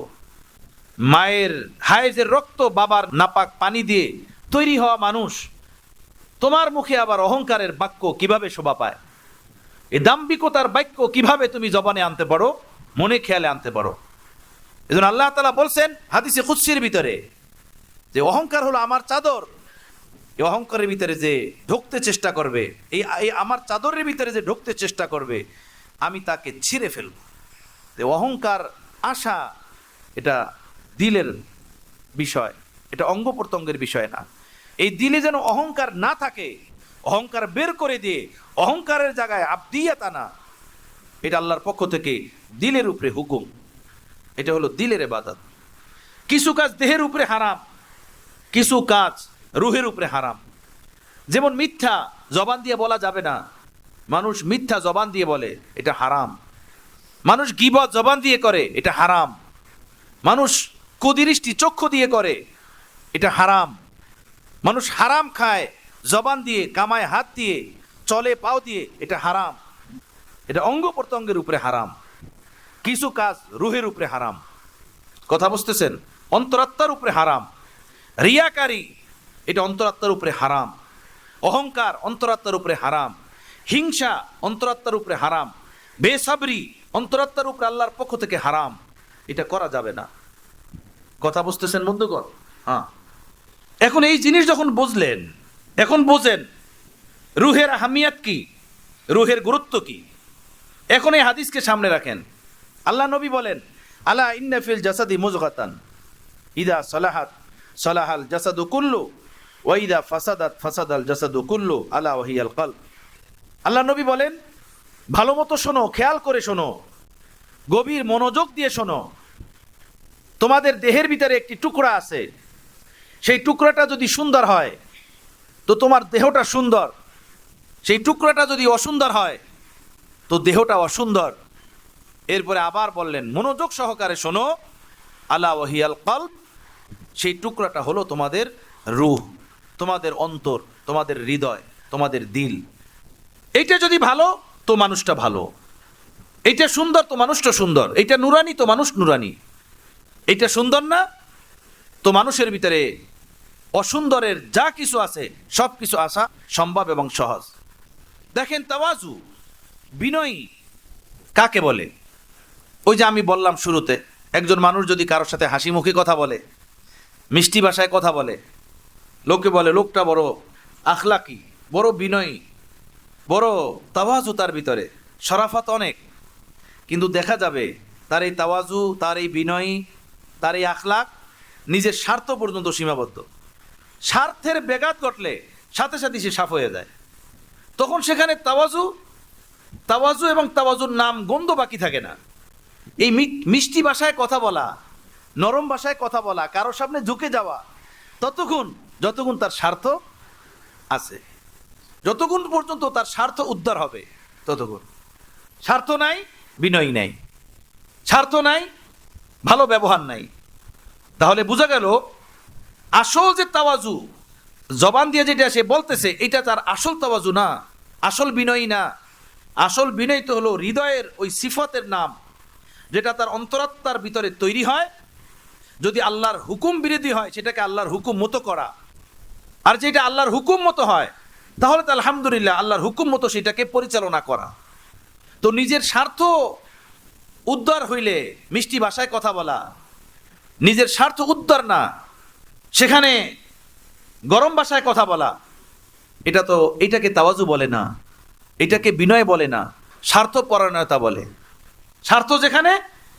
[SPEAKER 1] মায়ের হায়েজের রক্ত, বাবার নাপাক পানি দিয়ে তৈরি হওয়া মানুষ, তোমার মুখে আবার অহংকারের বাক্য কিভাবে শোভা পায়? এই দাম্ভিকতার বাক্য কিভাবে তুমি জবানে আনতে পারো, মনে খেয়ালে আনতে পারো? এজন্য আল্লাহ তাআলা বলছেন হাদিসে কুদসির ভিতরে যে অহংকার হলো আমার চাদর। এই অহংকারের ভিতরে যে ঢুকতে চেষ্টা করবে, এই আমার চাদরের ভিতরে যে ঢুকতে চেষ্টা করবে, আমি তাকে ছিঁড়ে ফেলব। অহংকার আশা এটা দিলের বিষয়, এটা অঙ্গ প্রত্যঙ্গের বিষয় না। এই দিলে যেন অহংকার না থাকে, অহংকার বের করে দিয়ে অহংকারের জায়গায় আবদিয়াত আনা, এটা আল্লাহর পক্ষ থেকে দিলের উপরে হুকুম। এটা হলো দিলের ইবাদত। কিছু কাজ দেহের উপরে হারাম, কিছু কাজ রুহের উপরে হারাম। যেমন মিথ্যা জবান দিয়ে বলা যাবে না, মানুষ মিথ্যা জবান দিয়ে বলে, এটা হারাম। মানুষ গীবত জবান দিয়ে করে, এটা হারাম। মানুষ কুদৃষ্টি চক্ষু দিয়ে করে, এটা হারাম। মানুষ হারাম খায় জবান দিয়ে, কামায় হাত দিয়ে, চলে পাও দিয়ে, এটা হারাম। এটা অঙ্গ প্রত্যঙ্গের উপরে হারাম। কিছু কাজ রুহের উপরে হারাম। কথা বুঝতেছেন? অন্তরাত্মার উপরে হারাম। রিয়াকারী এটা অন্তরাত্মার উপরে হারাম। অহংকার অন্তরাত্মার উপরে হারাম। হিংসা অন্তরাত্মার উপরে হারাম। বেসাবরি অন্তরাত্মার উপরে আল্লাহর পক্ষ থেকে হারাম। এটা করা যাবে না। কথা বুঝতেছেন বন্ধুগণ? হ্যাঁ। এখন এই জিনিস যখন বুঝলেন, এখন বোঝেন রুহের আহমিয়াত কি, রুহের গুরুত্ব কি। এখন এই হাদিসকে সামনে রাখেন। আল্লাহ নবী বলেন, আলা ইন্না ফিল জাসাদি মুজগাতান ইদা সালাহাত সালাহাল জাসাদু কুল্লু ওয়া ইদা ফাসাদাত ফাসাদাল জাসাদু কুল্লু আলা ওয়াহিয়াল কলব। আল্লাহ নবী বলেন, ভালো মতো শোনো, খেয়াল করে শোনো, গভীর মনোযোগ দিয়ে শোনো। তোমাদের দেহের ভিতরে একটি টুকরা আছে, সেই টুকরাটা যদি সুন্দর হয় তো তোমার দেহটা সুন্দর, সেই টুকরাটা যদি অসুন্দর হয় তো দেহটা অসুন্দর। এরপরে আবার বললেন, মনোযোগ সহকারে শোনো, আলা ওয়াহিয়াল কলব, সেই টুকরাটা হলো তোমাদের রূহ, তোমাদের অন্তর, তোমাদের হৃদয়, তোমাদের দিল। এইটা যদি ভালো তো মানুষটা ভালো, এইটা সুন্দর তো মানুষটা সুন্দর, এইটা নুরানি তো মানুষ নুরানি। এইটা সুন্দর না তো মানুষের ভিতরে অসুন্দরের যা কিছু আছে সব কিছু আসা সম্ভব এবং সহজ। দেখেন, তাওয়াজু, বিনয়ী কাকে বলে? ওই যে আমি বললাম শুরুতে, একজন মানুষ যদি কারোর সাথে হাসি মুখে কথা বলে, মিষ্টি ভাষায় কথা বলে, লোকে বলে লোকটা বড় আখলাকি, বড় বিনয়ী, বড় তাওয়াজু, তার ভিতরে শরাফত অনেক। কিন্তু দেখা যাবে তার এই তাওয়াজু, তার এই বিনয়ী, তার এই আখলাক নিজের স্বার্থ পর্যন্ত সীমাবদ্ধ। স্বার্থের ব্যাঘাত ঘটলে সাথে সাথে সে সাফ হয়ে যায়। তখন সেখানে তাওয়াজু এবং তাওয়াজুর নাম গন্ধ বাকি থাকে না। এই মিষ্টি ভাষায় কথা বলা, নরম ভাষায় কথা বলা, কারোর সামনে ঝুঁকে যাওয়া, যতক্ষণ তার স্বার্থ আছে, যতক্ষণ পর্যন্ত তার স্বার্থ উদ্ধার হবে ততক্ষণ। স্বার্থ নাই, বিনয়ী নাই। স্বার্থ নাই, ভালো ব্যবহার নাই। তাহলে বোঝা গেল আসল যে তাওয়াজু, জবান দিয়ে যেটা সে বলতেছে, এটা তার আসল তাওয়াজু না, আসল বিনয়ী না। আসল বিনয়ী তো হলো হৃদয়ের ওই সিফতের নাম, যেটা তার অন্তরাত্মার ভিতরে তৈরি হয়। যদি আল্লাহর হুকুম বিরোধী হয় সেটাকে আল্লাহর হুকুম মতো করা, আর যেটা আল্লাহর হুকুম মতো হয় তাহলে তো আলহামদুলিল্লাহ আল্লাহর হুকুম মতো সেটাকে পরিচালনা করা। তো নিজের স্বার্থ উদ্ধার হইলে মিষ্টি ভাষায় কথা বলা, নিজের স্বার্থ উদ্ধার না সেখানে গরম ভাষায় কথা বলা, এটাকে তাওয়াজু বলে না, এটাকে বিনয় বলে না, স্বার্থপরায়ণতা বলে। স্বার্থ যেখানে,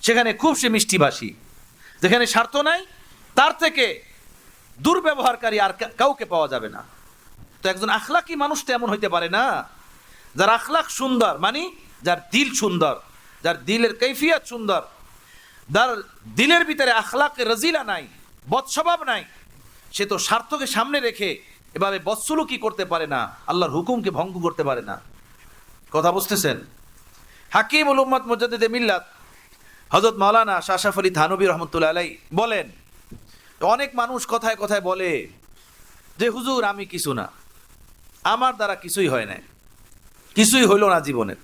[SPEAKER 1] সেখানে খুব সে মিষ্টিভাষী। যেখানে স্বার্থ নাই, তার থেকে দুর্ব্যবহারকারী আর কাউকে পাওয়া যাবে না। তো একজন আখলাকি মানুষ তো এমন হইতে পারে না, যার আখলাক সুন্দর, মানে যার দিল সুন্দর, যার দিলের কৈফিয়ত সুন্দর, যার দিলের ভিতরে আখলাকে রাজিলা নাই, বদস্বভাব নাই, সে তো স্বার্থকে সামনে রেখে এভাবে বদসলুকি করতে পারে না, আল্লাহর হুকুমকে ভঙ্গ করতে পারে না। কথা বুঝতেছেন? হাকিমুল উম্মত মুজাদ্দিদে মিল্লাত হযরত মাওলানা শাহ আশরাফ আলী থানভী রহমতুল্লাহ আলাইহি বলেন, অনেক মানুষ কথায় কথায় বলে যে হুজুর আমি কিছু না, আমার দ্বারা কিছুই হয় না, কিছুই হইল না জীবনের,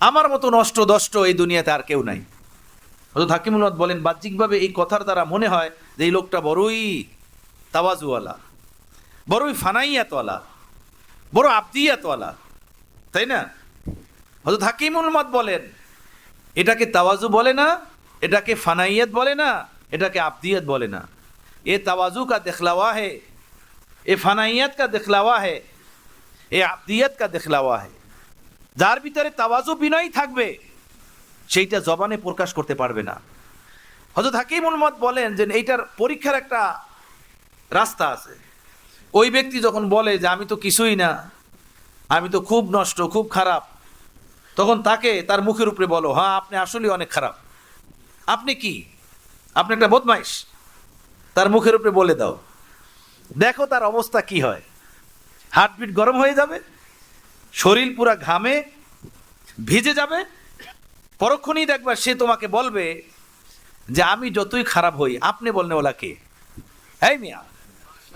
[SPEAKER 1] আমার মতো নষ্ট দষ্ট এই দুনিয়াতে আর কেউ নাই। হযরত হাকিমুল উম্মত বলেন, বাহ্যিকভাবে এই কথার দ্বারা মনে হয় যে এই লোকটা বড়ই তাওয়াজুওয়ালা, বড়ই ফানাইয়াতওয়ালা, বড় আবদিয়াতওয়ালা, তাই না? হযরত হাকিমুল উম্মত বলেন, এটাকে তাওয়াজু বলে না, এটাকে ফানাইয়াত বলে না, এটাকে আবদিয়াত বলে না। এ তাওয়াজু কা দিখলাওয়া হে, এ ফানাইয়াত কা দিখলাওয়া হে, এ আবদিয়াত কা দিখলাওয়া হে। যার ভিতরে তাওয়াজু বিনয় থাকবে সেইটা জবানে প্রকাশ করতে পারবে না। হযরত হাকিমুল উম্মত বলেন যে এইটার পরীক্ষার একটা রাস্তা আছে। ওই ব্যক্তি যখন বলে যে আমি তো কিছুই না, আমি তো খুব নষ্ট, খুব খারাপ, তখন তাকে তার মুখের উপরে বলো, হ্যাঁ আপনি আসলে অনেক খারাপ, আপনি কি, আপনি একটা বদমাইশ, তার মুখের উপরে বলে দাও, দেখো তার অবস্থা কি হয়। হার্টবিট গরম হয়ে যাবে, শরীর পুরা ঘামে ভিজে যাবে, পরক্ষণেই দেখবা সে তোমাকে বলবে যে আমি যতই খারাপ হই আপনি বলনে ওলা কে, এই মিয়া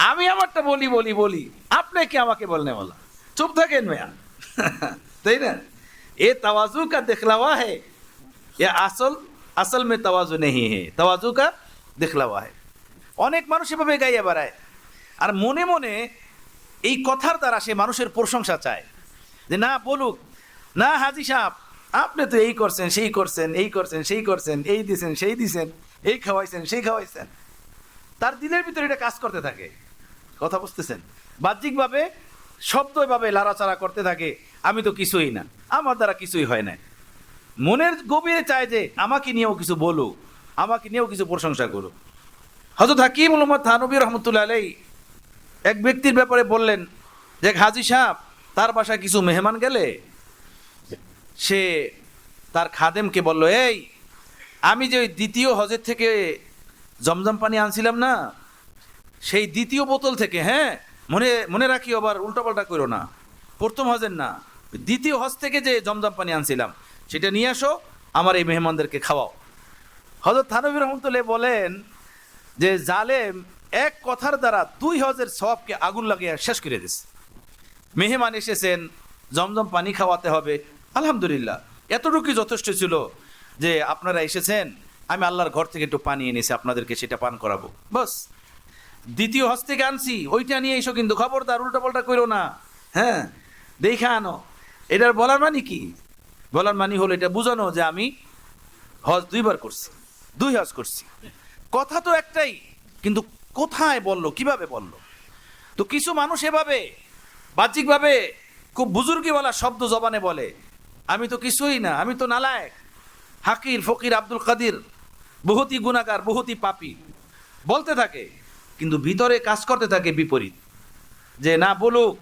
[SPEAKER 1] আমি আমারটা বলি বলি বলি, আপনি কি আমাকে বলনে ওলা, চুপ থাকেন মিয়া। তাই না? এ तवाज़ु का दिखलावा है, ये असल में तवाज़ु नहीं है, तवाज़ु का दिखलावा है। অনেক মানুষ এভাবে গাইয়া বেড়ায়, আর মনে মনে এই কথার দ্বারা সে মানুষের প্রশংসা চায়, যে না বলুক, না হাজি সাহেব আপনি তো এই করছেন সেই করছেন, এই করছেন সেই করছেন, এই দিছেন সেই দিছেন, এই খাওয়াইছেন সেই খাওয়াইছেন। তার দিলের ভিতরে এটা কাজ করতে থাকে। কথা বুঝতেছেন? বাহ্যিকভাবে শব্দ এভাবে লাড়াচাড়া করতে থাকে, আমি তো কিছুই না, আমার দ্বারা কিছুই হয় না। মনের গভীরে চায় যে আমাকে নিয়েও কিছু বলুক, আমাকে নিয়েও কিছু প্রশংসা করুক। হযরত হাকিমুল উম্মত থানবী রহমতুল্লাহ আলাইহি এক ব্যক্তির ব্যাপারে বললেন যে হাজি সাহেব তার বাসায় কিছু মেহমান গেলে সে তার খাদেমকে বলল, এই আমি যে ওই দ্বিতীয় হজের থেকে জমজম পানি আনছিলাম না, সেই দ্বিতীয় বোতল থেকে, হ্যাঁ মনে মনে রাখি, আবার উল্টাপাল্টা করো না, প্রথম হজের না, দ্বিতীয় হজ থেকে যে জমজম পানি আনছিলাম সেটা নিয়ে আসো, আমার এই মেহমানদেরকে খাওয়াও। হযরত থানবী রহমতুল্লাহ বলেন যে জালেম এক কথার দ্বারা 2 হজের সওয়াবকে আগুন লাগিয়ে শেষ করে দিয়েছে। মেহমান এসেছেন, জমজম পানি খাওয়াতে হবে, আলহামদুলিল্লাহ এতটুকুই যথেষ্ট ছিল যে আপনারা এসেছেন, আমি আল্লাহর ঘর থেকে একটু পানি এনেছি, আপনাদেরকে সেটা পান করাবো, বাস। দ্বিতীয় হজ থেকে আনছি ওইটা নিয়ে এসো, কিন্তু খবরদার উল্টাপাল্টা করো না, হ্যাঁ দেখা আনো। এটার বলার মানে কি? বলার মানে হলো এটা বোঝানো যে আমি হজ 2 বার করছি, 2 হজ করছি। কথা তো একটাই, কিন্তু কোথায় বললো, কিভাবে বললো? তো কিছু মানুষ এভাবে বাহ্যিকভাবে খুব বুজুর্গিওয়ালা শব্দ জবানে বলে, আমি তো কিছুই না, আমি তো নালায়েক, হাকির ফকির আব্দুল কাদির, বহুতই গুনাহগার, বহুতই পাপী বলতে থাকে, কিন্তু ভিতরে কাজ করতে থাকে বিপরীত। যে না বলুক,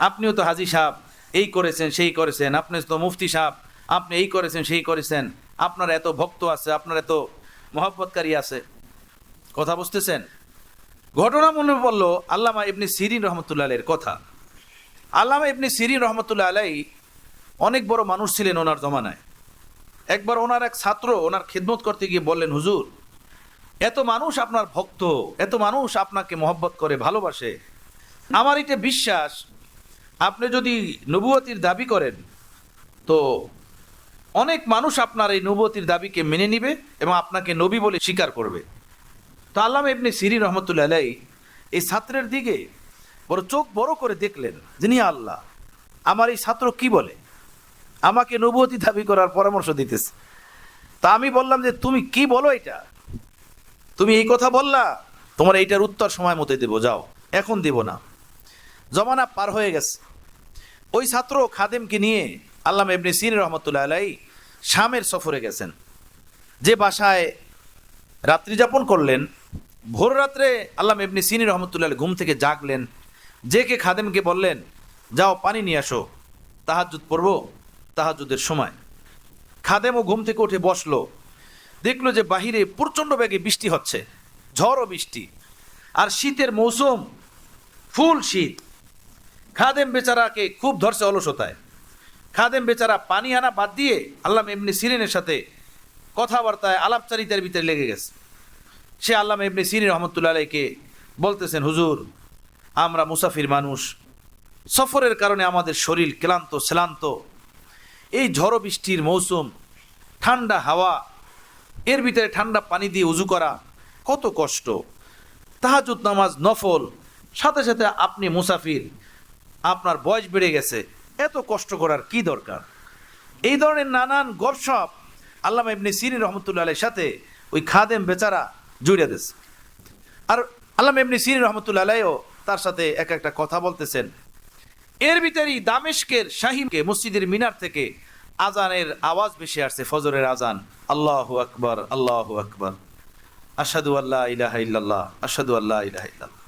[SPEAKER 1] আপনিও তো হাজি সাহেব এই করেছেন সেই করেছেন, আপনি তো মুফতি সাহেব আপনি এই করেছেন সেই করেছেন, আপনার এত ভক্ত আছে, আপনার এত মহব্বতকারী আছে। কথা বুঝতেছেন? ঘটনা মনে পড়লো আল্লামা ইবনে সিরিন রহমতুল্লাহ আলাইহির কথা। আল্লামা ইবনে সিরিন রহমতুল্লাহ আলাইহি অনেক বড় মানুষ ছিলেন ওনার জমানায়। একবার ওনার এক ছাত্র ওনার খিদমত করতে গিয়ে বললেন, হুজুর এত মানুষ আপনার ভক্ত, এত মানুষ আপনাকে মহব্বত করে ভালোবাসে, আমার এটা বিশ্বাস আপনি যদি নবুয়তির দাবি করেন তো অনেক মানুষ আপনার এই নবুয়তির দাবিকে মেনে নিবে এবং আপনাকে নবী বলে স্বীকার করবে। তো আল্লামা ইবনে সিরিন রহমতুল্লাহ আলাইহি এই ছাত্রের দিকে বড় চোখ বড় করে দেখলেন, যিনি আল্লাহ আমার এই ছাত্র কি বলে, আমাকে নবুয়তি দাবি করার পরামর্শ দিতেছে। তা আমি বললাম যে তুমি কি বলো, এটা তুমি এই কথা বললা, তোমার এইটার উত্তর সময় মতো দেবো, যাও, এখন দেব না, জমানা পার হয়ে গেছে। ওই ছাত্র খাদেমকে নিয়ে আল্লামা ইবনে সিরিন রহমতুল্লাহ আলাইহি শামের সফরে গেছেন। যে বাসায় রাত্রি যাপন করলেন, ভোর রাত্রে আল্লামা ইবনে সিরিন রহমতুল্লাহ আলাইহি ঘুম থেকে জাগলেন, জেকে খাদেমকে বললেন, যাও পানি নিয়ে আসো, তাহাজ্জুদ পড়ব, তাহাজ্জুদের সময়। খাদেমও ঘুম থেকে উঠে বসলো, দেখলো যে বাহিরে প্রচণ্ড বেগে বৃষ্টি হচ্ছে, ঝড় ও বৃষ্টি, আর শীতের মৌসুম, ফুল শীত। খাদেম বেচারাকে খুব ধরছে অলসতায়। খাদেম বেচারা পানি আনা বাদ দিয়ে আল্লামা ইবনে সিরিনের সাথে কথাবার্তায় আলাপচারিতার ভিতরে লেগে গেছে। সে আল্লামা ইবনে সিরিন রহমতুল্লাহ আলাইহিকে বলতেছেন, হুজুর আমরা মুসাফির মানুষ, সফরের কারণে আমাদের শরীর ক্লান্ত শ্রান্ত, এই ঝড় বৃষ্টির মৌসুম, ঠান্ডা হাওয়া, এর ভিতরে ঠান্ডা পানি দিয়ে উজু করা কত কষ্ট, তাহাজ্জুদ নামাজ নফল, সাথে সাথে আপনি মুসাফির, আপনার বয়স বেড়ে গেছে, এত কষ্ট করার কি দরকার? এই ধরনের নানান গপসপ আল্লামা ইবনে সিরিন রহমতুল্লাহ আলাইহির সাথে ওই খাদেম বেচারা জুড়ে দিয়েছে। আর আল্লামা ইবনে সিরিন রহমতুল্লাহ আলাইহিও তার সাথে এক একটা কথা বলতেছেন। এর ভিতরেই দামেস্কের শাহীকে মসজিদের মিনার থেকে আজানের আওয়াজ ভেসে আসছে, ফজরের আজান, আল্লাহু আকবার আল্লাহু আকবার, আশহাদু আল্লা ইলাহা ইল্লাল্লাহ আশহাদু আল্লা ইলাহা ইল্লাল্লাহ।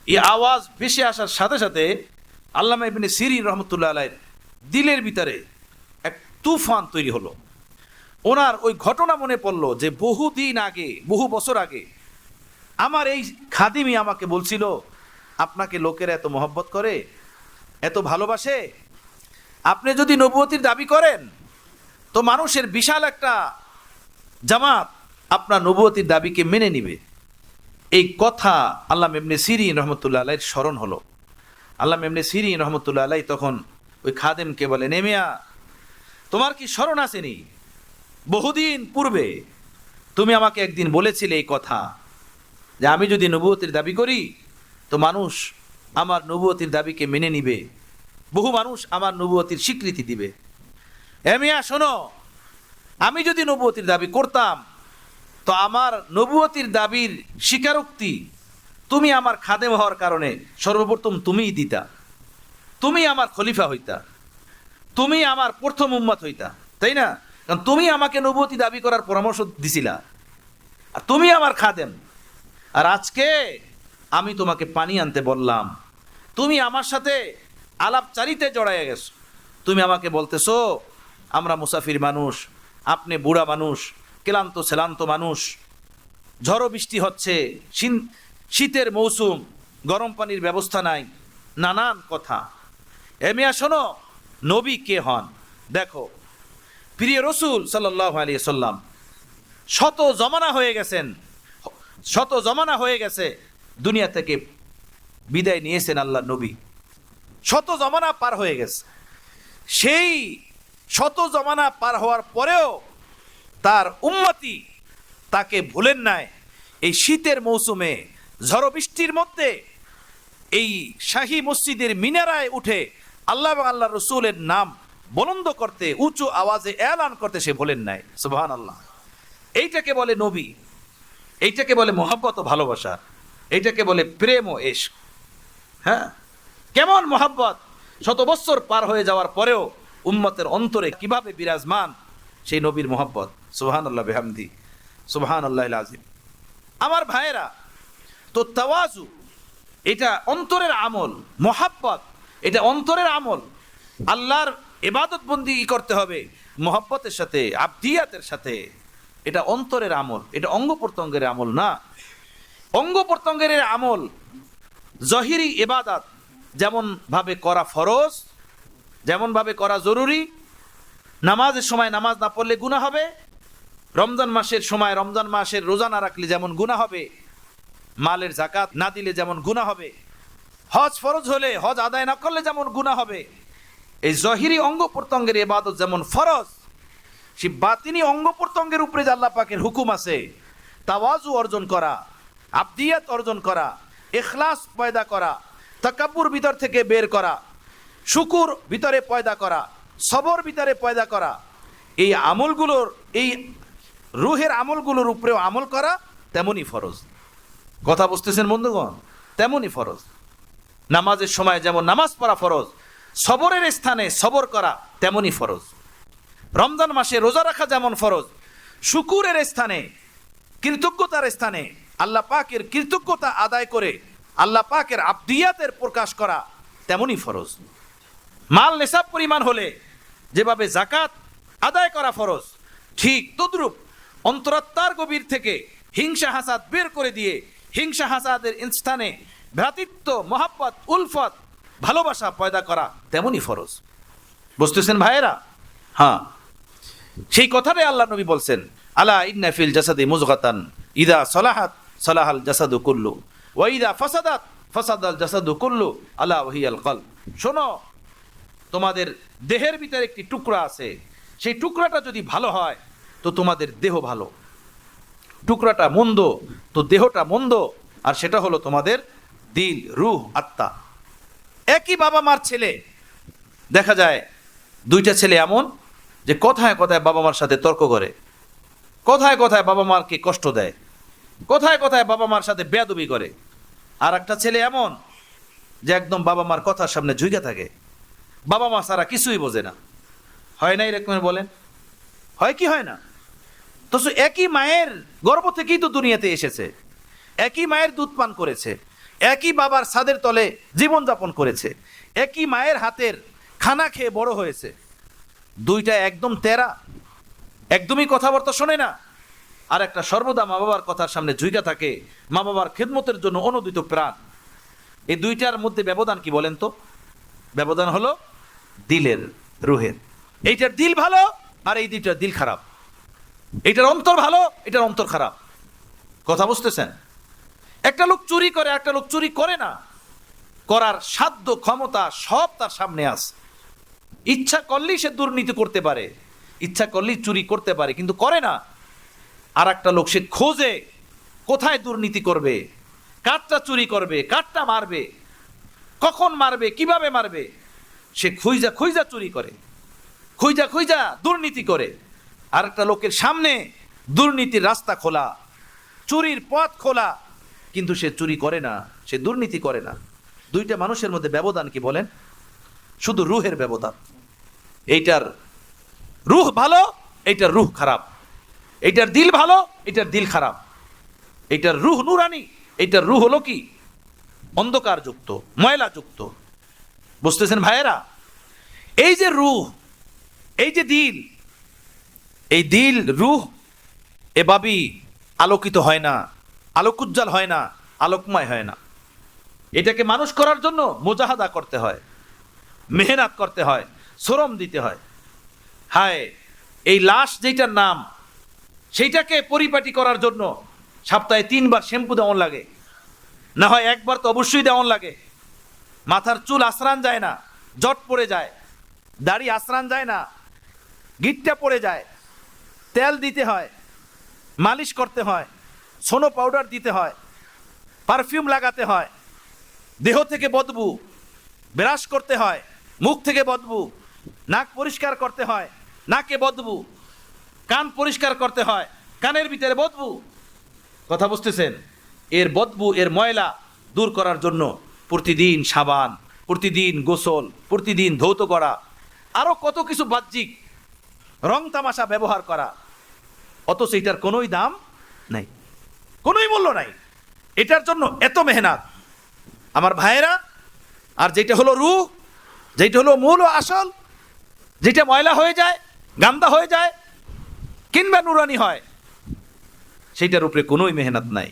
[SPEAKER 1] এই আওয়াজ ভেসে আসার সাথে সাথে আল্লামা ইবনে সিরিন রহমতুল্লাহ আলাইহির দিলের ভিতরে এক তুফান তৈরি হলো। ওনার ওই ঘটনা মনে পড়লো যে বহুদিন আগে, বহু বছর আগে আমার এই খাদিমি আমাকে বলছিল, আপনাকে লোকেরা এত মহব্বত করে, এত ভালোবাসে, আপনি যদি নবুয়তির দাবি করেন তো মানুষের বিশাল একটা জামাত আপনার নবুয়তির দাবিকে মেনে নিবে। এই কথা আল্লামা ইবনে সিরিন রহমতুল্লাহ আলাইহির স্মরণ হলো। আল্লামা ইবনে সিরিন রহমতুল্লাহ আলাইহি তখন ওই খাদেমকে বলেন, মিয়া তোমার কি স্মরণ আসেনি, বহুদিন পূর্বে তুমি আমাকে একদিন বলেছিলে এই কথা, যে আমি যদি নবুয়তির দাবি করি তো মানুষ আমার নবুয়তির দাবিকে মেনে নিবে, বহু মানুষ আমার নবুয়তির স্বীকৃতি দিবে। মিয়া শোনো, আমি যদি নবুয়তির দাবি করতাম তো আমার নবুয়তির দাবির স্বীকারোক্তি তুমি আমার খাদেম হওয়ার কারণে সর্বপ্রথম তুমিই দিতা, তুমি আমার খলিফা হইতা, তুমি আমার প্রথম উম্মত হইতা, তাই না? কারণ তুমি আমাকে নবুয়তি দাবি করার পরামর্শ দিছিলা, আর তুমি আমার খাদেম। আর আজকে আমি তোমাকে পানি আনতে বললাম, তুমি আমার সাথে আলাপচারিতে জড়াইয়া গেছো, তুমি আমাকে বলতেছো আমরা মুসাফির মানুষ, আপনি বুড়া মানুষ, ক্লান্ত শ্রান্ত মানুষ, ঝড়ো বৃষ্টি হচ্ছে, শীতের মৌসুম, গরম পানির ব্যবস্থা নাই, নানান কথা। মিয়া শোনো, নবী কে হন দেখো, প্রিয় রসুল সাল্লাল্লাহু আলাইহি সাল্লাম শত জমানা হয়ে গেছেন, শত জমানা হয়ে গেছে দুনিয়া থেকে বিদায় নিয়েছেন আল্লাহ নবী, শত জমানা পার হয়ে গেছে। সেই শত জমানা পার হওয়ার পরেও তার উম্মতি তাকে ভুলেন নাই। এই শীতের মৌসুমে ঝড়ো বৃষ্টির মধ্যে এই শাহী মসজিদের মিনারায় উঠে আল্লাহ এবং আল্লাহ রসুলের নাম বুলন্দ করতে, উঁচু আওয়াজে এলান করতে সে ভুলেন নাই। সুবহানাল্লাহ। এইটাকে বলে নবী, এইটাকে বলে মহব্বত ও ভালোবাসা, এইটাকে বলে প্রেম ও ইশক। হ্যাঁ, কেমন মহব্বত শত বছর পার হয়ে যাওয়ার পরেও উম্মতের অন্তরে কিভাবে বিরাজমান সেই নবীর মহব্বত। সুবহানাল্লাহ বিহামদি, সুবহানাল্লাহিল আযীম। আমার ভাইয়েরা, তো তাওয়াজু এটা অন্তরের আমল, মহাব্বত এটা অন্তরের আমল। আল্লাহর ইবাদত বন্দি করতে হবে মহব্বতের সাথে, আবদিয়াতের সাথে। এটা অন্তরের আমল, এটা অঙ্গ প্রত্যঙ্গের আমল না। অঙ্গ প্রত্যঙ্গের আমল জহিরি ইবাদত যেমন ভাবে করা ফরজ, যেমন ভাবে করা জরুরি। নামাজের সময় নামাজ না পড়লে গুনাহ হবে, রমজান মাসের সময় রমজান মাসের রোজা না রাখলে যেমন গুনাহ হবে, মালের যাকাত না দিলে যেমন গুনাহ হবে, হজ ফরজ হলে হজ আদায় না করলে যেমন গুনাহ হবে। এই জহিরি অঙ্গ প্রত্যঙ্গের ইবাদত যেমন ফরজ, সেই বাতিনি অঙ্গ প্রত্যঙ্গের উপরে যে আল্লাহ পাকের হুকুম আছে, তাওয়াজু অর্জন করা, আবদিয়াত অর্জন করা, ইখলাস পয়দা করা, তাকাব্বুর ভিতর থেকে বের করা, শুকুর ভিতরে পয়দা করা, সবর ভিতরে পয়দা করা, এই আমলগুলোর, এই রুহের আমলগুলোর উপরেও আমল করা তেমনই ফরজ। কথা বুঝতেছেন বন্ধুগণ? তেমনই ফরজ। নামাজের সময় যেমন নামাজ পড়া ফরজ, সবরের স্থানে সবর করা তেমনই ফরজ। রমজান মাসে রোজা রাখা যেমন ফরজ, শুকুরের স্থানে, কৃতজ্ঞতার স্থানে আল্লাহ পাকের কৃতজ্ঞতা আদায় করে আল্লাহ পাকের আবদিয়াতের প্রকাশ করা তেমনই ফরজ। মাল নেশাব পরিমাণ হলে যেভাবে যাকাত আদায় করা ফরজ, ঠিক তদ্রূপ অন্তরাত্মার গভীর থেকে হিংসা হাসাদ বের করে দিয়ে হিংসা হাসাদের স্থানে ভ্রাতৃত্ব, মহাব্বত, উলফত, ভালোবাসা পয়দা করা তেমনই ফরজ। বুঝতেছেন ভাইয়েরা? হ্যাঁ, সেই কথাটাই আল্লাহ নবী বলছেন, আলা ইন্না ফিল জাসাদি মুযগাতান ইদা সলাহাত সলাহাল জাসাদু কুল্লু ওয়া ইদা ফাসাদাত ফাসাদাল জাসাদু কুল্লু আলা ওয়াহিয়াল কলব। শোনো, তোমাদের দেহের ভিতরে একটি টুকরা আছে, সেই টুকরাটা যদি ভালো হয় তো তোমাদের দেহ ভালো, টুকরাটা মন্দ তো দেহটা মন্দ, আর সেটা হলো তোমাদের দিল, রূহ, আত্মা। একই বাবা মার ছেলে, দেখা যায় দুইটা ছেলে এমন যে কথায় কথায় বাবা মার সাথে তর্ক করে, কথায় কথায় বাবা মারকে কষ্ট দেয়, কথায় কথায় বাবা মার সাথে বেয়াদবি করে। আর একটা ছেলে এমন যে একদম বাবা মার কথার সামনে ঝুঁকে থাকে, বাবা মা ছাড়া কিছুই বোঝে না। হয় না এরকম বলেন? হয় কি হয় না? তো একই মায়ের গর্ভ থেকেই তো দুনিয়াতে এসেছে, একই মায়ের দুধ পান করেছে, একই বাবার ছাদের তলে জীবনযাপন করেছে, একই মায়ের হাতের খানা খেয়ে বড় হয়েছে। দুইটা একদম তেরা, একদমই কথাবার্তা শোনে না। আর একটা সর্বদা মা বাবার কথার সামনে ঝুঁকা থাকে, মা বাবার খেদমতের জন্য অনুদিত প্রাণ। এই দুইটার মধ্যে ব্যবধান কি বলেন তো? ব্যবধান হলো দিলের, রুহের। এইটার দিল ভালো আর এই দুইটার দিল খারাপ। এইটার অন্তর ভালো, এটার অন্তর খারাপ। কথা বুঝতেছেন? একটা লোক চুরি করে, একটা লোক চুরি করে না, করার সাধ্য ক্ষমতা সব তার সামনে আছে। ইচ্ছা করলেই সে দুর্নীতি করতে পারে, ইচ্ছা করলেই চুরি করতে পারে, কিন্তু করে না। আর একটা লোক সে খোঁজে কোথায় দুর্নীতি করবে, কাঠটা চুরি করবে, কাঠটা মারবে, কখন মারবে, কিভাবে মারবে, সে খুঁজা খুঁজা চুরি করে, খুঁজা খুঁজা দুর্নীতি করে। আর একটা লোকের সামনে দুর্নীতির রাস্তা খোলা, চুরির পথ খোলা, কিন্তু সে চুরি করে না, সে দুর্নীতি করে না। দুইটা মানুষের মধ্যে ব্যবধান কি বলেন? শুধু রুহের ব্যবধান। এইটার রুহ ভালো, এইটার রুহ খারাপ। এইটার দিল ভালো, এইটার দিল খারাপ। এইটার রুহ নুরানি, এইটার রুহ হলো কি? অন্ধকার যুক্ত, ময়লা যুক্ত। বুঝতেছেন ভাইয়েরা? এই যে রুহ, এই যে দিল, এই দিল রুহ এভাবেই আলোকিত হয় না, আলোকোজ্জ্বল হয় না, আলোকময় হয় না। এটাকে মানুষ করার জন্য মুজাহাদা করতে হয়, মেহনত করতে হয়, শ্রম দিতে হয়। হায়, এই লাশ যেটার নাম, সেইটাকে পরিপাটি করার জন্য সপ্তাহে 3 বার শ্যাম্পু দেওয়ান লাগে, না হয় একবার তো অবশ্যই দেওয়ান লাগে। মাথার চুল আশ্রান যায় না, জট পড়ে যায়, দাড়ি আশ্রান যায় না, গিটটা পড়ে যায়, তেল দিতে হয়, মালিশ করতে হয়, সোনো পাউডার দিতে হয়, পারফিউম লাগাতে হয়, দেহ থেকে বদবু, ব্রাশ করতে হয়, মুখ থেকে বদবু, নাক পরিষ্কার করতে হয়, নাকে বদবু, কান পরিষ্কার করতে হয়, কানের ভিতরে বদবু। কথা বুঝতেছেন? এর বদবু, এর ময়লা দূর করার জন্য প্রতিদিন সাবান, প্রতিদিন গোসল, প্রতিদিন ধৌত করা, আরো কত কিছু বাহ্যিক রং তামাশা ব্যবহার করা। অথচ এটার কোনোই দাম নাই, কোনোই মূল্য নাই। এটার জন্য এত মেহনত আমার ভাইয়েরা। আর যেটা হলো রূহ, যেটা হলো মূল ও আসল, যেটা ময়লা হয়ে যায়, গান্দা হয়ে যায়, কিংবা নুরানি হয়, সেটার উপরে কোনোই মেহনত নাই।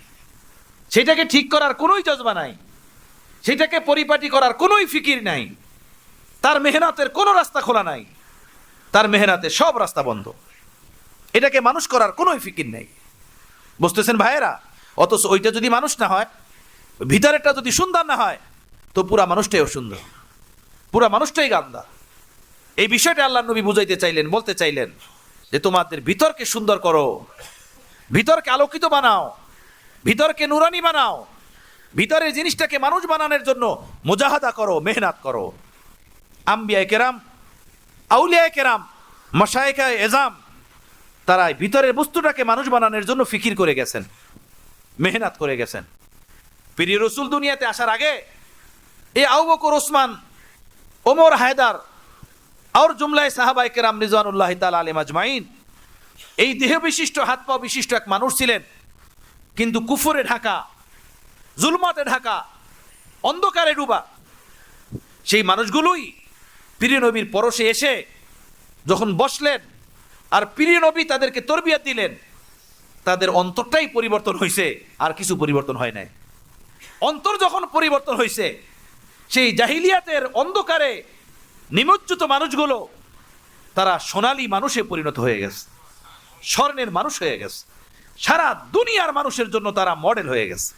[SPEAKER 1] সেটাকে ঠিক করার কোনোই জজবা নাই, সেটাকে পরিপাটি করার কোনোই ফিকির নাই। তার মেহনতের কোনো রাস্তা খোলা নাই, তার মেহনতে সব রাস্তা বন্ধ। এটাকে মানুষ করার কোনোই ফিকির নেই। বুঝতেছেন ভাইয়েরা? অথচ ওইটা যদি মানুষ না হয়, ভিতরেরটা যদি সুন্দর না হয়, তো পুরা মানুষটাই অসুন্দর, পুরা মানুষটাই গান্দা। এই বিষয়টা আল্লাহ নবী বুঝাইতে চাইলেন, বলতে চাইলেন যে তোমাদের ভিতরকে সুন্দর করো, ভিতরকে আলোকিত বানাও, ভিতরকে নুরানি বানাও, ভিতরের জিনিসটাকে মানুষ বানানোর জন্য মুজাহাদা করো, মেহনত করো। আম্বিয়ায়ে কেরাম, আউলিয়ায়ে কেরাম, মাশায়েখে এজাম, তারা ভিতরের বস্তুটাকে মানুষ বানানোর জন্য ফিকির করে গেছেন, মেহনত করে গেছেন। প্রিয় রসুল দুনিয়াতে আসার আগে এই আবু বকর, ওসমান, ওমর, হায়দার আর জুমলায় সাহাবায়ে কেরাম রিজওয়ানুল্লাহি তাআলা আলাইহিম আজমাইন, এই দেহ বিশিষ্ট, হাত পা বিশিষ্ট এক মানুষ ছিলেন, কিন্তু কুফরে ঢাকা, জুলমাতে ঢাকা, অন্ধকারে ডুবা। সেই মানুষগুলোই প্রিয় নবীর পরশে এসে যখন বসলেন আর প্রিয় নবী তাদেরকে তরবিয়ত দিলেন, তাদের অন্তরটাই পরিবর্তন হয়েছে, আর কিছু পরিবর্তন হয় নাই। অন্তর যখন পরিবর্তন হয়েছে, সেই জাহিলিয়াতের অন্ধকারে নিমজ্জিত মানুষগুলো তারা সোনালী মানুষে পরিণত হয়ে গেছে, স্বর্ণের মানুষ হয়ে গেছে। সারা দুনিয়ার মানুষের জন্য তারা মডেল হয়ে গেছে,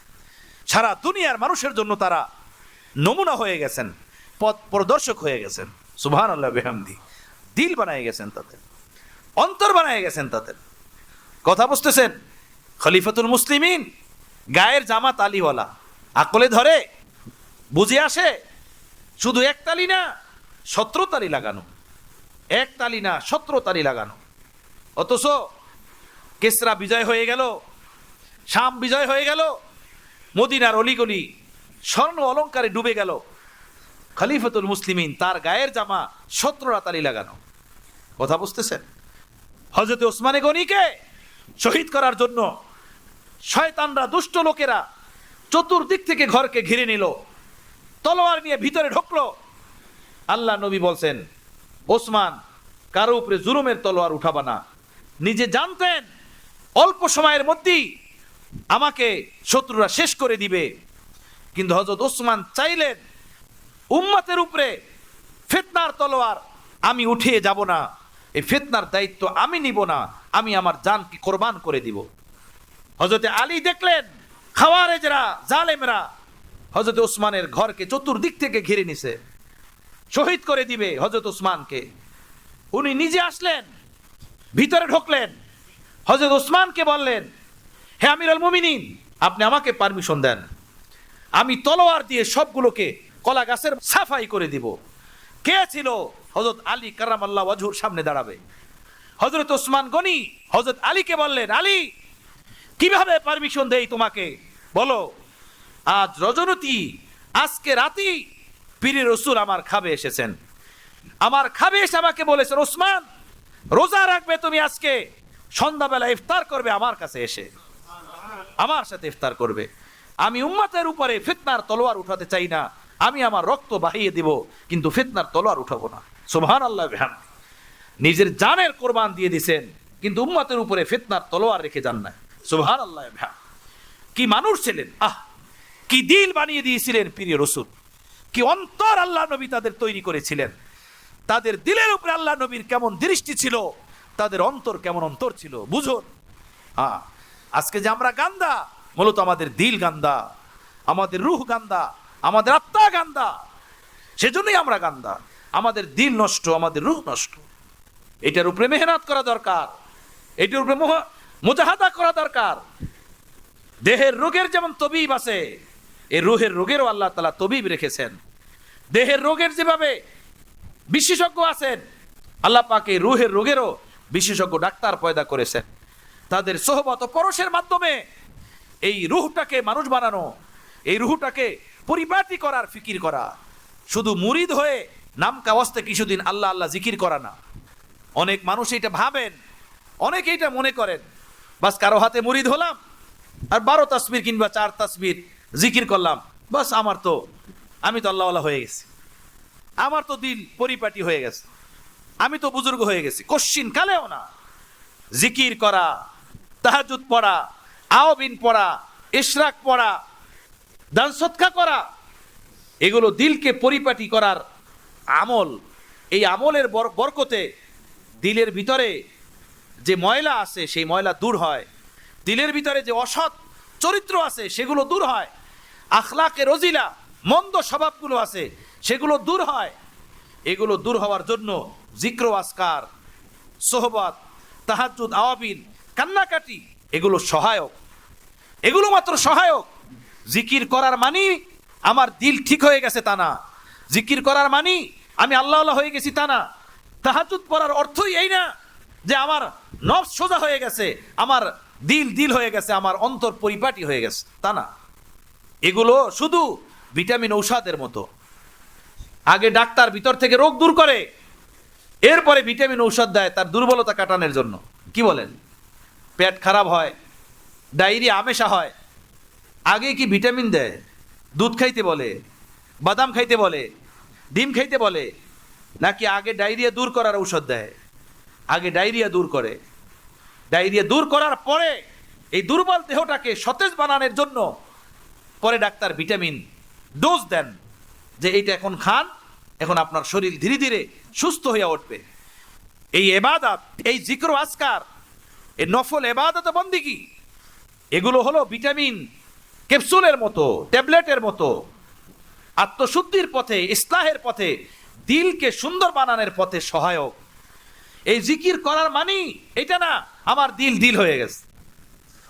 [SPEAKER 1] সারা দুনিয়ার মানুষের জন্য তারা নমুনা হয়ে গেছেন, পথ প্রদর্শক হয়ে গেছেন। সুবহানাল্লাহ বিহামদি। দিল বানায় গেছেন তাদের, অন্তর বানায় গেছেন তাদের। কথা বুঝতেছেন? খলিফাতুল মুসলিমিন, গায়ের জামা তালিওয়ালা, আকলে ধরে, বুঝে আসে, শুধু এক তালি না 17 তালি লাগানো, এক তালি না 17 তালি লাগানো। অথচ কিসরা বিজয় হয়ে গেল, শাম বিজয় হয়ে গেল, মদিনার অলিগলি স্বর্ণ অলঙ্কারে ডুবে গেল, খলিফাতুল মুসলিমিন, তার গায়ের জামা 17টা তালি লাগানো। কথা বুঝতেছেন? হযরত ওসমানে গনিকে শহীদ করার জন্য শয়তানরা, দুষ্ট লোকেরা চতুর্দিক থেকে ঘরকে ঘিরে নিল, তলোয়ার নিয়ে ভিতরে ঢুকলো। আল্লাহ নবী বলছেন, ওসমান, কারো উপরে জুলুমের তলোয়ার উঠাবা না। নিজে জানতেন অল্প সময়ের মধ্যেই আমাকে শত্রুরা শেষ করে দিবে, কিন্তু হযরত ওসমান চাইলেন উম্মতের উপরে ফিতনার তলোয়ার আমি উঠিয়ে যাব না, এই ফিতনার দায়িত্ব আমি নিব না, আমি আমার জানকে কোরবান করে দিব। হযরত আলী দেখলেন খাওয়ারেজরা, জালেমরা হযরত ওসমানের ঘরকে চতুর্দিক থেকে ঘিরে নিছে, শহীদ করে দিবে হযরত ওসমানকে। উনি নিজে আসলেন, ভিতরে ঢুকলেন, হযরত ওসমানকে বললেন, হে আমিরুল মুমিনিন, আপনি আমাকে পারমিশন দেন, আমি তলোয়ার দিয়ে সবগুলোকে কলা গাছের সাফাই করে দিব। কে ছিল? হযরত আলী কারামাল্লাহু ওয়াজহুর সামনে দাঁড়াবে। হযরত ওসমান গনি হযরত আলীকে বললেন, আলী, কিভাবে পারমিশন দেই তোমাকে, বলো। আজ রজনীতি, আজকে রাতেই পীরে রসুল আমার খাবে এসেছেন। আমার খাবে এসে আমাকে বলেছেন, ওসমান, রোজা রাখবে তুমি, আজকে সন্ধ্যাবেলা ইফতার করবে আমার কাছে এসে, আমার সাথে ইফতার করবে। আমি উম্মতের উপরে ফিতনার তলোয়ার উঠাতে চাই না, আমি আমার রক্ত বাহিয়ে দিব, কিন্তু ফিতনার তলোয়ার উঠাবো না। সুবহানাল্লাহ বিহামদি। নিজের জানের কোরবান দিয়ে দিছেন, কিন্তু উম্মতের উপরে ফিতনার তলোয়ার রেখে যান না। সুবহানাল্লাহ বিহামদি। কি মানুষ ছিলেন! কি দিল বানিয়ে দিয়েছিলেন প্রিয় রাসূল, কি অন্তর আল্লাহ নবী তাদের তৈরি করেছিলেন। তাদের দিলের উপরে আল্লাহ নবীর কেমন দৃষ্টি ছিল, তাদের অন্তর কেমন অন্তর ছিল বুঝুন। আজকে যে আমরা গান্দা, মূলত আমাদের দিল গান্দা, আমাদের রূহ গান্দা, আমাদের আত্মা গান্দা, সেজন্যই আমরা গান্দা। আমাদের দিল নষ্ট, আমাদের রূহ নষ্ট। এটার উপরে মেহনত করা দরকার, এটার উপরে মুজাহাদা করা দরকার। দেহের রোগের যেমন তবিব আছে, এই রুহের রোগেরও আল্লাহ তাআলা তবিব রেখেছেন। দেহের রোগের যেভাবে বিশেষজ্ঞ আছেন, আল্লাহ পাক এই রুহের রোগেরও বিশেষজ্ঞ ডাক্তার পয়দা করেছেন। তাদের সোহবত ও পরশের মাধ্যমে এই রুহটাকে মানুষ বানানো, এই রুহটাকে পরিপাটি করার ফিকির করা। শুধু মুরিদ হয়ে নাম কাওয়াস্তে কিছুদিন আল্লাহ আল্লাহ জিকির করা না। অনেক মানুষ এটা ভাবেন, অনেকে এটা মনে করেন, বাস কারো হাতে মুরিদ হলাম আর 12 তাসবির কিংবা 4 তাসবির জিকির করলাম, বাস আমি তো আল্লাহওয়ালা হয়ে গেছি, আমার তো দিল পরিপাটি হয়ে গেছে, আমি তো বুজুর্গ হয়ে গেছি। কশ্চিন কালেও না। জিকির করা, তাহাজ্জুদ পড়া, আওবিন পড়া, ইশরাক পড়া, দান সদকা করা, এগুলো দিলকে পরিপাটি করার আমল। এই আমলের বরকতে দিলের ভিতরে যে ময়লা আছে সেই ময়লা দূর হয়, দিলের ভিতরে যে অসৎ চরিত্র আছে সেগুলো দূর হয়, আখলাকে রজিলা, মন্দ স্বভাবগুলো আছে সেগুলো দূর হয়। এগুলো দূর হওয়ার জন্য জিক্র, আসকার, সোহবত, তাহাজ্জুদ, আওয়াবিন, কান্নাকাটি, এগুলো সহায়ক, এগুলো মাত্র সহায়ক। জিকির করার মানি আমার দিল ঠিক হয়ে গেছে তা না, জিকির করার মানি আমি আল্লাহ হয়ে গেছি তা না। তাহাজ্জুদ পড়ার অর্থই এই না যে আমার নফস সোজা হয়ে গেছে, আমার দিল হয়ে গেছে, আমার অন্তর পরিপাটি হয়ে গেছে, তা না। এগুলো শুধু ভিটামিন ঔষধের মতো। আগে ডাক্তার ভিতর থেকে রোগ দূর করে, এরপরে ভিটামিন ঔষধ দেয় তার দুর্বলতা কাটানোর জন্য। কি বলেন? পেট খারাপ হয়, ডায়রিয়া, আমেশা হয়, আগে কি ভিটামিন দেয়? দুধ খাইতে বলে, বাদাম খাইতে বলে, ডিম খাইতে বলে, নাকি আগে ডায়রিয়া দূর করার ঔষধ দেয়? আগে ডায়রিয়া দূর করে, ডায়রিয়া দূর করার পরে এই দুর্বল দেহটাকে সতেজ বানানোর জন্য পরে ডাক্তার ভিটামিন ডোজ দেন, যে এইটা এখন খান, এখন আপনার শরীর ধীরে ধীরে সুস্থ হয়ে উঠবে। এই ইবাদত, এই জিক্র, আসকার, এই নফল ইবাদত বন্দেগী, এগুলো হলো ভিটামিন ক্যাপসুলের মতো, ট্যাবলেটের মতো, আত্মশুদ্ধির পথে, ইসলাহের পথে, দিলকে সুন্দর বানানোর পথে সহায়ক। এই জিকির করার মানি এটা না আমার দিল হয়ে গেছে,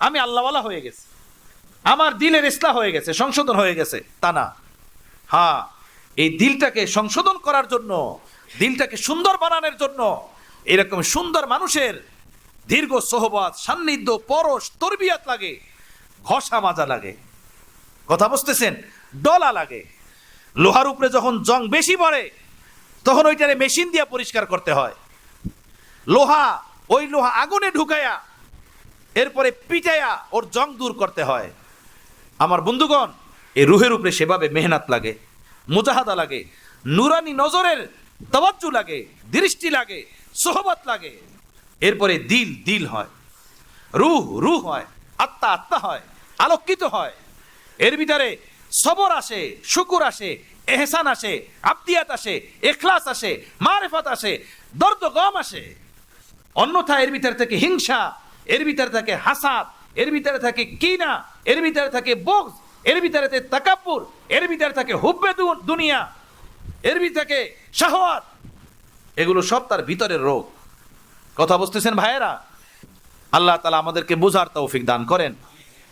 [SPEAKER 1] আমি আল্লাহওয়ালা হয়ে গেছি, আমার দিলের ইসলাহ হয়ে গেছে, সংশোধন হয়ে গেছে, তা না। হ্যাঁ, এই দিলটাকে সংশোধন করার জন্য, দিলটাকে সুন্দর বানানোর জন্য এরকম সুন্দর মানুষের দীর্ঘ সোহবত, সান্নিধ্য, পরশ, তরবিয়াত লাগে, ঘষা মাজা লাগে। কথা বুঝতেছেন? ডলা লাগে। লোহার উপরে যখন জং বেশি পড়ে তখন ওইটারে মেশিন দিয়ে পরিষ্কার করতে হয়। ওই লোহা আগুনে ঢুকায়া এরপরে পিটাইয়া ওর জং দূর করতে হয়। আমার বন্ধুগণ, এই রুহের উপরে সেভাবে মেহনত লাগে, মুজাহাদা লাগে, নুরানি নজরের তাওয়াজ্জু লাগে, দৃষ্টি লাগে, সোহবত লাগে। এরপরে দিল হয়, রুহ হয়, আত্মা হয়, আলোকিত হয়। এর ভিতরে সবর আসে, শুকুর আসে, এহসান আসে, আবদিয়াত আসে, ইখলাস আসে, মারিফত আসে, দর্দ গম আসে। অন্যথায় এর ভিতর থেকে হিংসা, এর ভিতর থেকে হাসাদ, এর ভিতরে থাকে কিনা, এর ভিতরে থাকে বগজ, এর ভিতরে থাকে তাকাব্বুর, এর ভিতরে থাকে হুব্বে দুনিয়া, এর ভিতরে থাকে শাহওয়াত। এগুলো সব তার ভিতরের রোগ। কথা বুঝতেছেন ভাইয়েরা? আল্লাহ তাআলা আমাদেরকে বোঝার তৌফিক দান করেন,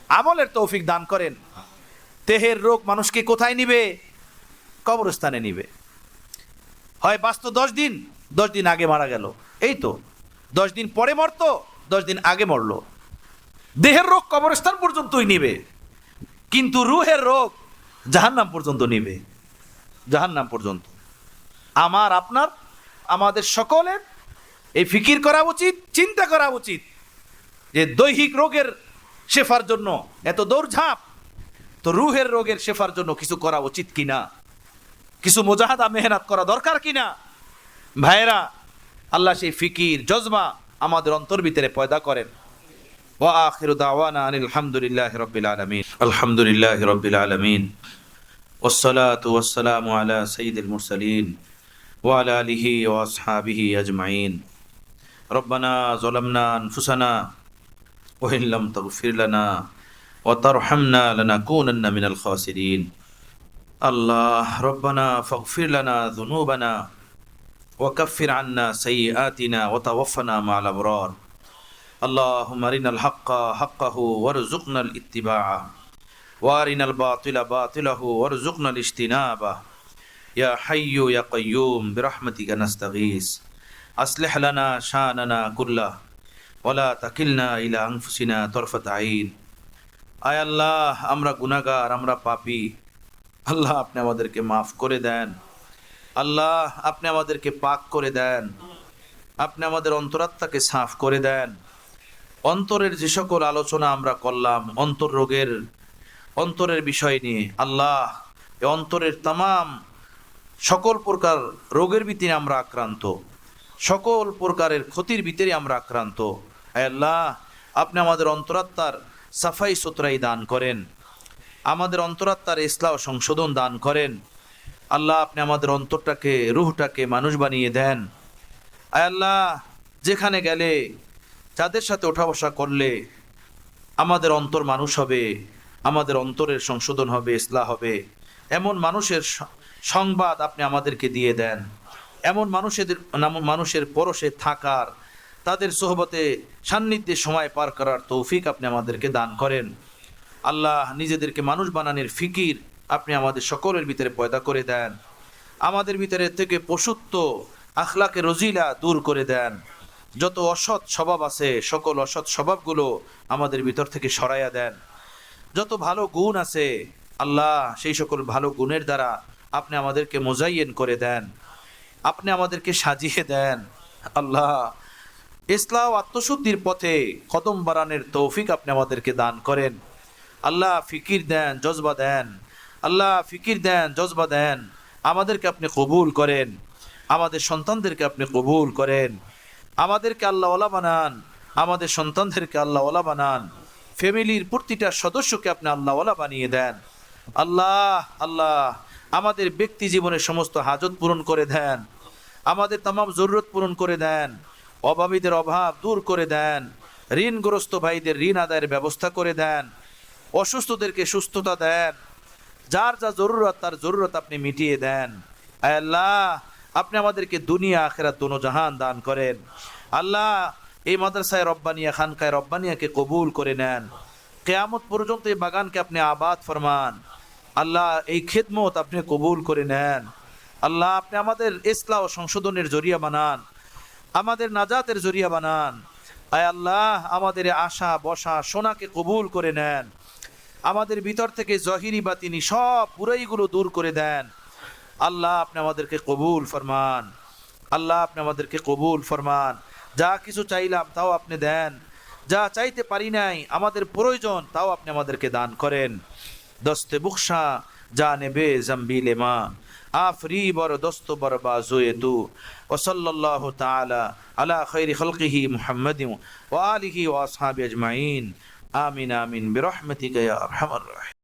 [SPEAKER 1] আমলের তৌফিক দান করেন। দেহের রোগ মানুষকে কোথায় নিবে? কবরস্থানে নিবে। হয় বাঁচত 10 দিন আগে মারা গেল, এই তো 10 দিন পরে মরতো, 10 দিন আগে মরলো। দেহের রোগ কবরস্থান পর্যন্তই নিবে, কিন্তু রুহের রোগ জাহান্নাম পর্যন্ত নিবে, জাহান্নাম পর্যন্ত। আপনার আমাদের সকলের এই ফিকির করা উচিত, চিন্তা করা উচিত যে দৈহিক রোগের শেফার জন্য এত দৌড়ঝাঁপ, তো রুহের রোগের শেফার জন্য কিছু করা উচিত কিনা, কিছু মুজাহাদা মেহনত করা দরকার কিনা। ভাইয়েরা, আল্লাহ সেই ফিকির জজবা আমাদের অন্তর ভিতরে পয়দা করেন। ওয়া আখিরু দাওয়ানা আনিল হামদুলিল্লাহি রাব্বিল আলামিন। আলহামদুলিল্লাহি রাব্বিল আলামিন, ওয়াসসালাতু ওয়াসসালামু আলা সাইয়্যিদিল মুরসালিন ওয়া আলা আলিহি ওয়া আসহাবিহি আজমাইন। রব্বানা যালামনা আনফুসানা ওয়া ইন লাম তাগফির লানা ওয়া তারহামনা লানাকুনান্না মিনাল খাসিরিন। আল্লাহ রব্বানা ফাগফির লানা যুনুবানা ওয়া কাফির আন্না সাইয়্যাতিনা ওয়া তাওয়াফানা মা'আল আবরার। اللهم أرنا الحق حقه وارزقنا الاتباع وأرنا الباطل باطله وارزقنا الاجتناب يا حي يا قيوم برحمتك نستغيث أصلح لنا شأننا كله ولا تكلنا إلى أنفسنا طرفة عين। আয় আল্লাহ, আমরা গুনাহগার, আমরা পাপী। আল্লাহ, আপনি আমাদেরকে মাফ করে দেন। আল্লাহ, আপনি আমাদেরকে পাক করে দেন। আপনি আমাদের অন্তরাত্মাকে সাফ করে দেন। অন্তরের যে সকল আলোচনা আমরা করলাম অন্তরের বিষয় নিয়ে, আল্লাহ, এই অন্তরের তামাম সকল প্রকার রোগের ভিতরে আমরা আক্রান্ত, সকল প্রকারের ক্ষতির ভিতরে আমরা আক্রান্ত। আল্লাহ, আপনি আমাদের অন্তরাত্মার সাফাই সুতরাই দান করেন, আমাদের অন্তরাত্মার ইসলাহ সংশোধন দান করেন। আল্লাহ, আপনি আমাদের অন্তরটাকে, রুহটাকে মানুষ বানিয়ে দেন। আল্লাহ, যেখানে গেলে, যাদের সাথে ওঠা বসা করলে আমাদের অন্তর মানুষ হবে, আমাদের অন্তরের সংশোধন হবে, ইসলাহ হবে, এমন মানুষের সংবাদ আপনি আমাদেরকে দিয়ে দেন। এমন মানুষের পরশে থাকার, তাদের সোহবতে সান্নিধ্যে সময় পার করার তৌফিক আপনি আমাদেরকে দান করেন। আল্লাহ, নিজেদেরকে মানুষ বানানোর ফিকির আপনি আমাদের সকলের ভিতরে পয়দা করে দেন। আমাদের ভিতরে থেকে পশুত্ব, আখলাকে রজিলা দূর করে দেন। যত অসৎ স্বভাব আছে, সকল অসৎ স্বভাবগুলো আমাদের ভিতর থেকে সরাইয়া দেন। যত ভালো গুণ আছে, আল্লাহ, সেই সকল ভালো গুণের দ্বারা আপনি আমাদেরকে মোজাইয়েন করে দেন, আপনি আমাদেরকে সাজিয়ে দেন। আল্লাহ, ইসলাম আত্মশুদ্ধির পথে কদম বাড়ানোর তৌফিক আপনি আমাদেরকে দান করেন। আল্লাহ, ফিকির দেন, জজবা দেন। আল্লাহ, ফিকির দেন, জজবা দেন। আমাদেরকে আপনি কবুল করেন, আমাদের সন্তানদেরকে আপনি কবুল করেন। আমাদেরকে আল্লাহওয়ালা বানান, আমাদের সন্তানদেরকে আল্লাহওয়ালা বানান। ফ্যামিলির প্রতিটা সদস্যকে আপনি আল্লাহওয়ালা বানিয়ে দেন। আল্লাহ, আল্লাহ, আমাদের ব্যক্তি জীবনের সমস্ত হাজত পূরণ করে দেন, আমাদের तमाम জরুরত পূরণ করে দেন, অভাবীদের অভাব দূর করে দেন, ঋণগ্রস্ত ভাইদের ঋণ আদায়ের ব্যবস্থা করে দেন, অসুস্থদেরকে সুস্থতা দেন, যার যা জরুরত তার জরুরত আপনি মিটিয়ে দেন। আয় আল্লাহ, আপনি আমাদেরকে দুনিয়া আখিরাত দোনো জাহান দান করেন। আল্লাহ, এই মাদ্রাসায় রব্বানিয়া, খানকায় রব্বানিয়াকে কবুল করে নেন। কিয়ামত পর্যন্ত এই বাগানকে আপনি আবাদ ফরমান। আল্লাহ, এই খিদমত আপনি কবুল করে নেন। আল্লাহ, আপনি আমাদের ইসলাহ ও সংশোধনের জরিয়া বানান, আমাদের নাজাতের জরিয়া বানান। আয় আল্লাহ, আমাদের আশা বসা সোনাকে কবুল করে নেন। আমাদের ভিতর থেকে জহিরি বাতিনি সব বুরাইগুলো দূর করে দেন। আল্লাহ আপনি আমাদেরকে কবুল ফরমান, আল্লাহ আপনি আমাদেরকে কবুল ফরমান। যা কিছু চাইলাম তাও আপনি দেন, যা চাইতে পারি নাই আমাদের প্রয়োজন তাও আপনি আমাদেরকে দান করেন। দস্তে বুকশা জানে বে জম্বিলে মা আফরি বর দস্ত বর বাজুয়ে তু ও সাল্লাল্লাহু তাআলা আলা খাইরি খালকিহি মুহাম্মাদিন ওয়া আলিহি ওয়া আসহাবি আজমাইন আমিন আমিন বিরহমাতিকা ইয়া আরহামার রাহিম।